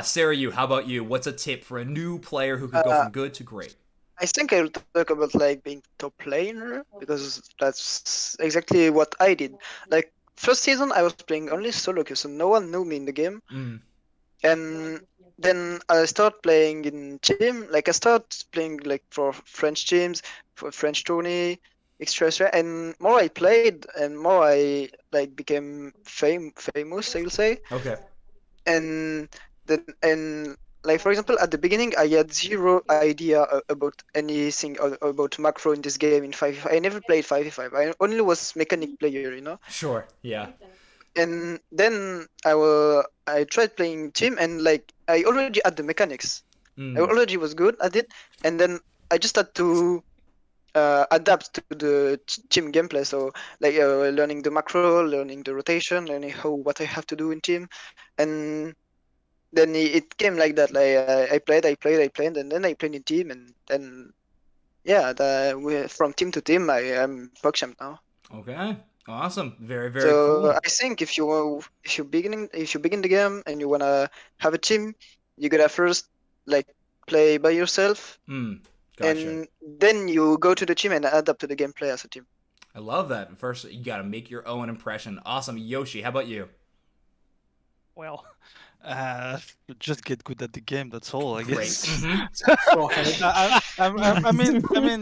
Sarah, how about you? What's a tip for a new player who could go from good to great? I think I'll talk about like being top laner, because that's exactly what I did. Like first season I was playing only solo queue, so no one knew me in the game. And then I started playing in team. Like I started playing like for French teams, for French tourney, extra, and more I played and more I like became famous, I will say. Okay. And then like for example, at the beginning I had zero idea about anything about macro in this game in 5v5. I never played 5v5. I only was mechanic player, you know. Sure. Yeah. And then I tried playing team, and like I already had the mechanics. I already was good at it, and then I just had to adapt to the team gameplay. So like learning the macro, learning the rotation, learning what I have to do in team, and then it came like that. Like I played, and then I played in team, and then from team to team, I'm POGCHAMP now. Okay. Awesome. Very, very so cool. I think if you begin the game and you wanna have a team, you gotta first like play by yourself, Gotcha. and then you go to the team and adapt to the gameplay as a team. I love that. First, you gotta make your own impression. Awesome. Yoshi, how about you? Well, just get good at the game. That's all, I guess. I mean,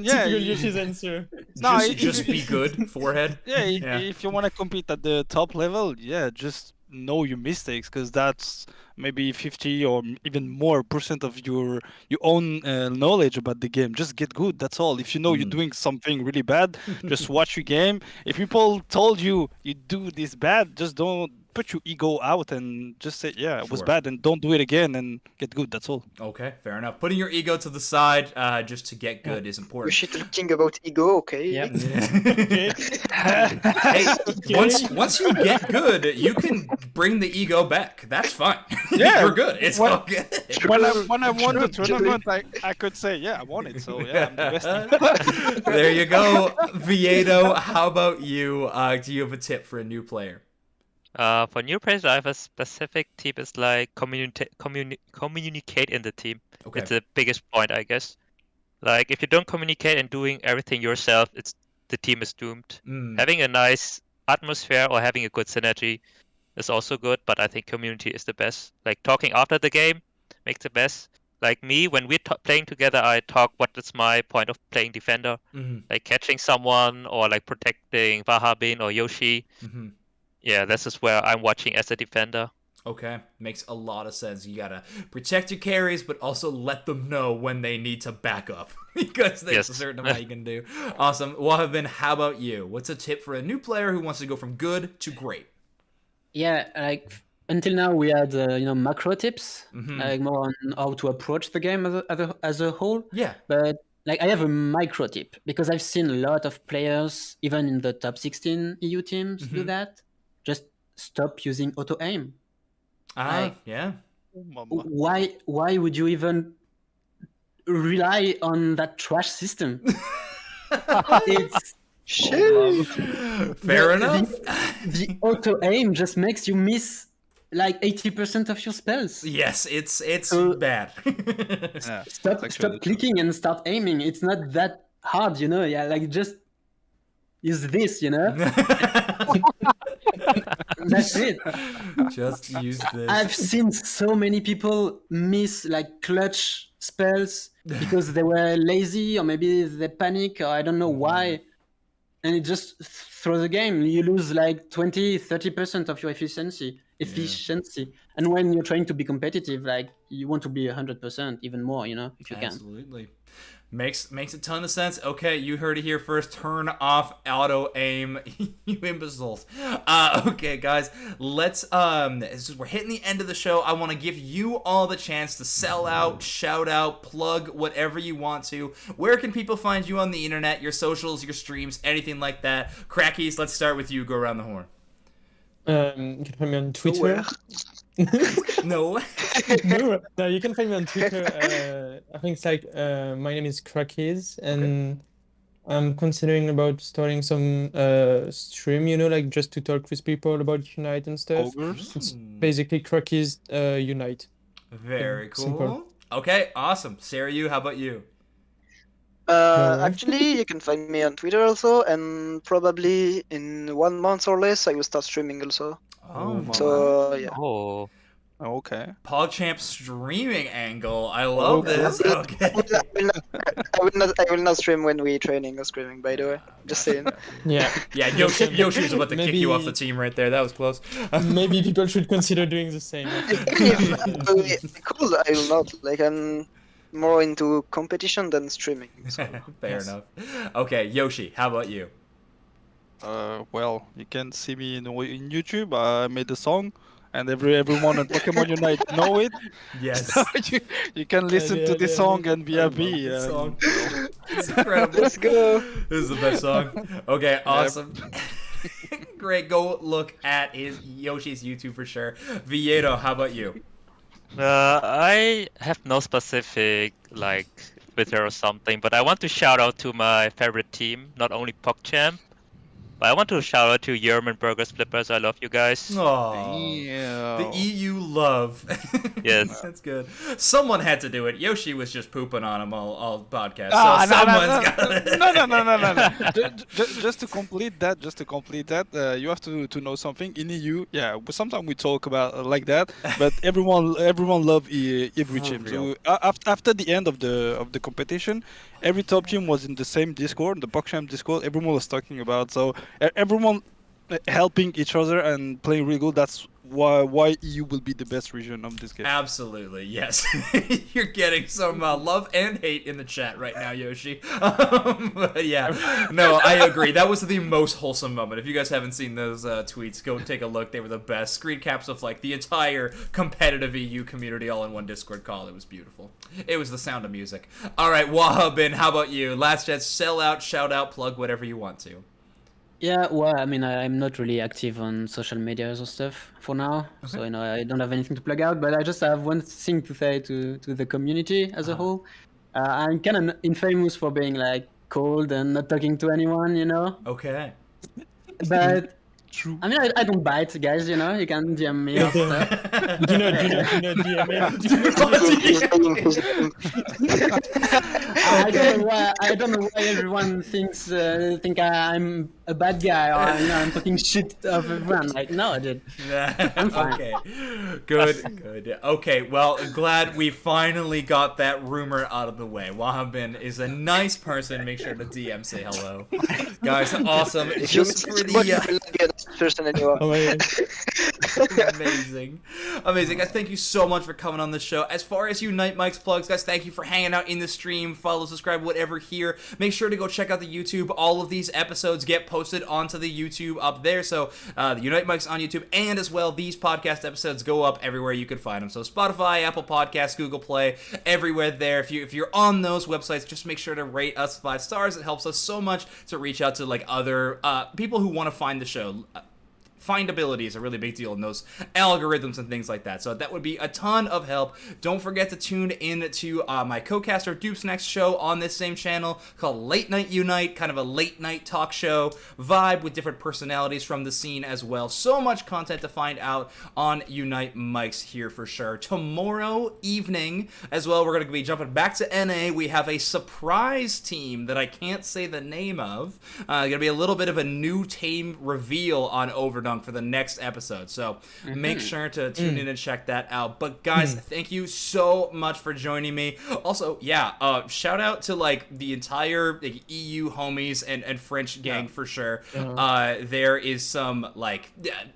yeah. Typical Yoshi's answer. No, just be good. Forehead. Yeah, if you want to compete at the top level, just know your mistakes, because that's maybe 50 or even more % of your own knowledge about the game. Just get good. That's all. If you know you're doing something really bad, just watch your game. If people told you do this bad, just don't put your ego out and just say, it was bad, and don't do it again, and get good. That's all. Okay, fair enough. Putting your ego to the side just to get good is important. You should think about ego, okay? Yep. Hey, once you get good, you can bring the ego back. That's fine. Yeah, you're good. It's all good. When I won the tournament, I could say, I won it. So I'm the best. There you go, Viedo. How about you? Do you have a tip for a new player? For new players, I have a specific tip. Is like communicate in the team. Okay. It's the biggest point, I guess. Like if you don't communicate and doing everything yourself, the team is doomed. Having a nice atmosphere or having a good synergy is also good, but I think community is the best. Like talking after the game makes the best. Like me, when we're playing together, I talk what is my point of playing defender, like catching someone or like protecting Vahabin or Yoshi. Yeah, this is where I'm watching as a defender. Okay, makes a lot of sense. You gotta protect your carries, but also let them know when they need to back up, because there's a certain amount you can do. Awesome. Wahabin, how about you? What's a tip for a new player who wants to go from good to great? Yeah, like until now we had macro tips, like more on how to approach the game as a whole. Yeah. But like I have a micro tip, because I've seen a lot of players, even in the top 16 EU teams, do that. Just stop using auto aim. Yeah. Why would you even rely on that trash system? It's fair enough. The auto aim just makes you miss like 80% of your spells. Yes, it's bad. Stop clicking and start aiming. It's not that hard, you know. Yeah, like just use this, you know. That's it. Just use this. I've seen so many people miss like clutch spells because they were lazy or maybe they panic or I don't know why. And it just throws the game. You lose like 20-30% of your efficiency. And when you're trying to be competitive, like you want to be 100%, even more, you know, if you can. Absolutely. Makes a ton of sense. Okay, you heard it here first. Turn off auto aim, you imbeciles. Okay, guys, let's we're hitting the end of the show. I want to give you all the chance to sell out, shout out, plug whatever you want to. Where can people find you on the internet? Your socials, your streams, anything like that. Crackies, let's start with you. Go around the horn. You can find me on Twitter. No. No, you can find me on Twitter. I think it's like my name is Crackies, and I'm considering about starting some stream, you know, like just to talk with people about Unite and stuff. Ogres? It's basically Crackies Unite. Very cool. Simple. Okay, awesome. Sarah, how about you? Actually, you can find me on Twitter also, and probably in 1 month or less, I will start streaming also. Oh, So yeah. Oh, Okay. POGCHAMP streaming angle. I love this. Okay. I will not stream when we training or screaming. By the way, just saying. Yeah. Yeah, Yoshi was about to kick you off the team right there. That was close. Maybe people should consider doing the same. Cool. I will not. Like I'm more into competition than streaming. So. Fair enough. Okay, Yoshi, how about you? Well, you can see me in YouTube. I made a song, and everyone on Pokemon Unite know it. Yes. So you can listen to this song and be happy. Song. It's incredible. Let's go. This is the best song. Okay, awesome. Great. Go look at Yoshi's YouTube for sure. Vieto, how about you? I have no specific like Twitter or something, but I want to shout out to my favorite team, not only PogChamp, but I want to shout out to Yerman Burger Flippers. I love you guys. Aww. Yeah. The EU love. Yes. That's good. Someone had to do it. Yoshi was just pooping on him all podcast. Ah, So no, someone's got it. No. Just to complete that, you have to know something. In EU, yeah, sometimes we talk about like that, but everyone love every team. So after the end of the competition, every top team was in the same Discord, the PogChamp Discord. Everyone was talking about, so everyone helping each other and playing really good. That's why EU will be the best region of this game. Absolutely, yes. You're getting some love and hate in the chat right now, Yoshi. But yeah, no, I agree. That was the most wholesome moment. If you guys haven't seen those tweets, go take a look. They were the best. Screen caps of like the entire competitive EU community all in one Discord call. It was beautiful. It was the sound of music. All right, Wahabin, how about you? Last chance, sell out, shout out, plug whatever you want to. Yeah, well, I mean, I'm not really active on social medias or stuff for now, so you know, I don't have anything to plug out. But I just have one thing to say to the community as a whole. I'm kind of infamous for being like cold and not talking to anyone, you know. Okay. But True. I mean, I don't bite, guys. You know, you can DM me or stuff. Do not DM I don't know why everyone think I'm a bad guy or you know I'm talking shit of everyone. Like no, dude. I'm fine. Okay. Good. Okay, well, glad we finally got that rumor out of the way. Wahabin is a nice person. Make sure to DM say hello. Guys, awesome. Just for the person anymore. Amazing. Guys, thank you so much for coming on the show. As far as Unite Mike's plugs, guys, thank you for hanging out in the stream. Follow, subscribe, whatever here. Make sure to go check out the YouTube. All of these episodes get posted onto the YouTube up there. So the Unite Mike's on YouTube, and as well, these podcast episodes go up everywhere you can find them. So Spotify, Apple Podcasts, Google Play, everywhere there. If you're on those websites, just make sure to rate us 5 stars. It helps us so much to reach out to like other people who want to find the show. findability is a really big deal in those algorithms and things like that. So that would be a ton of help. Don't forget to tune in to my co-caster Dupe's next show on this same channel called Late Night Unite, kind of a late night talk show vibe with different personalities from the scene as well. So much content to find out on Unite Mics here for sure. Tomorrow evening as well, we're going to be jumping back to NA. We have a surprise team that I can't say the name of. Going to be a little bit of a new team reveal on Overdunk for the next episode, so make sure to tune in and check that out. But guys, thank you so much for joining me. Also, shout out to like the entire like, EU homies and French gang for sure. There is some like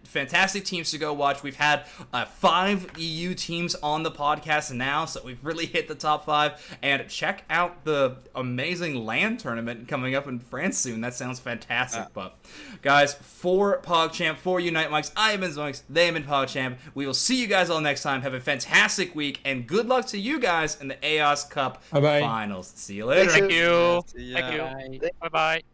fantastic teams to go watch. We've had 5 EU teams on the podcast now, so we've really hit the top 5. And check out the amazing LAN tournament coming up in France soon. That sounds fantastic. But guys, for POGCHAMP, for Unite Mics, I have been Zoinks, they have been POGCHAMP. We will see you guys all next time. Have a fantastic week, and good luck to you guys in the EOS Cup finals. See you later. Thank you. See ya. Thank you. Bye-bye.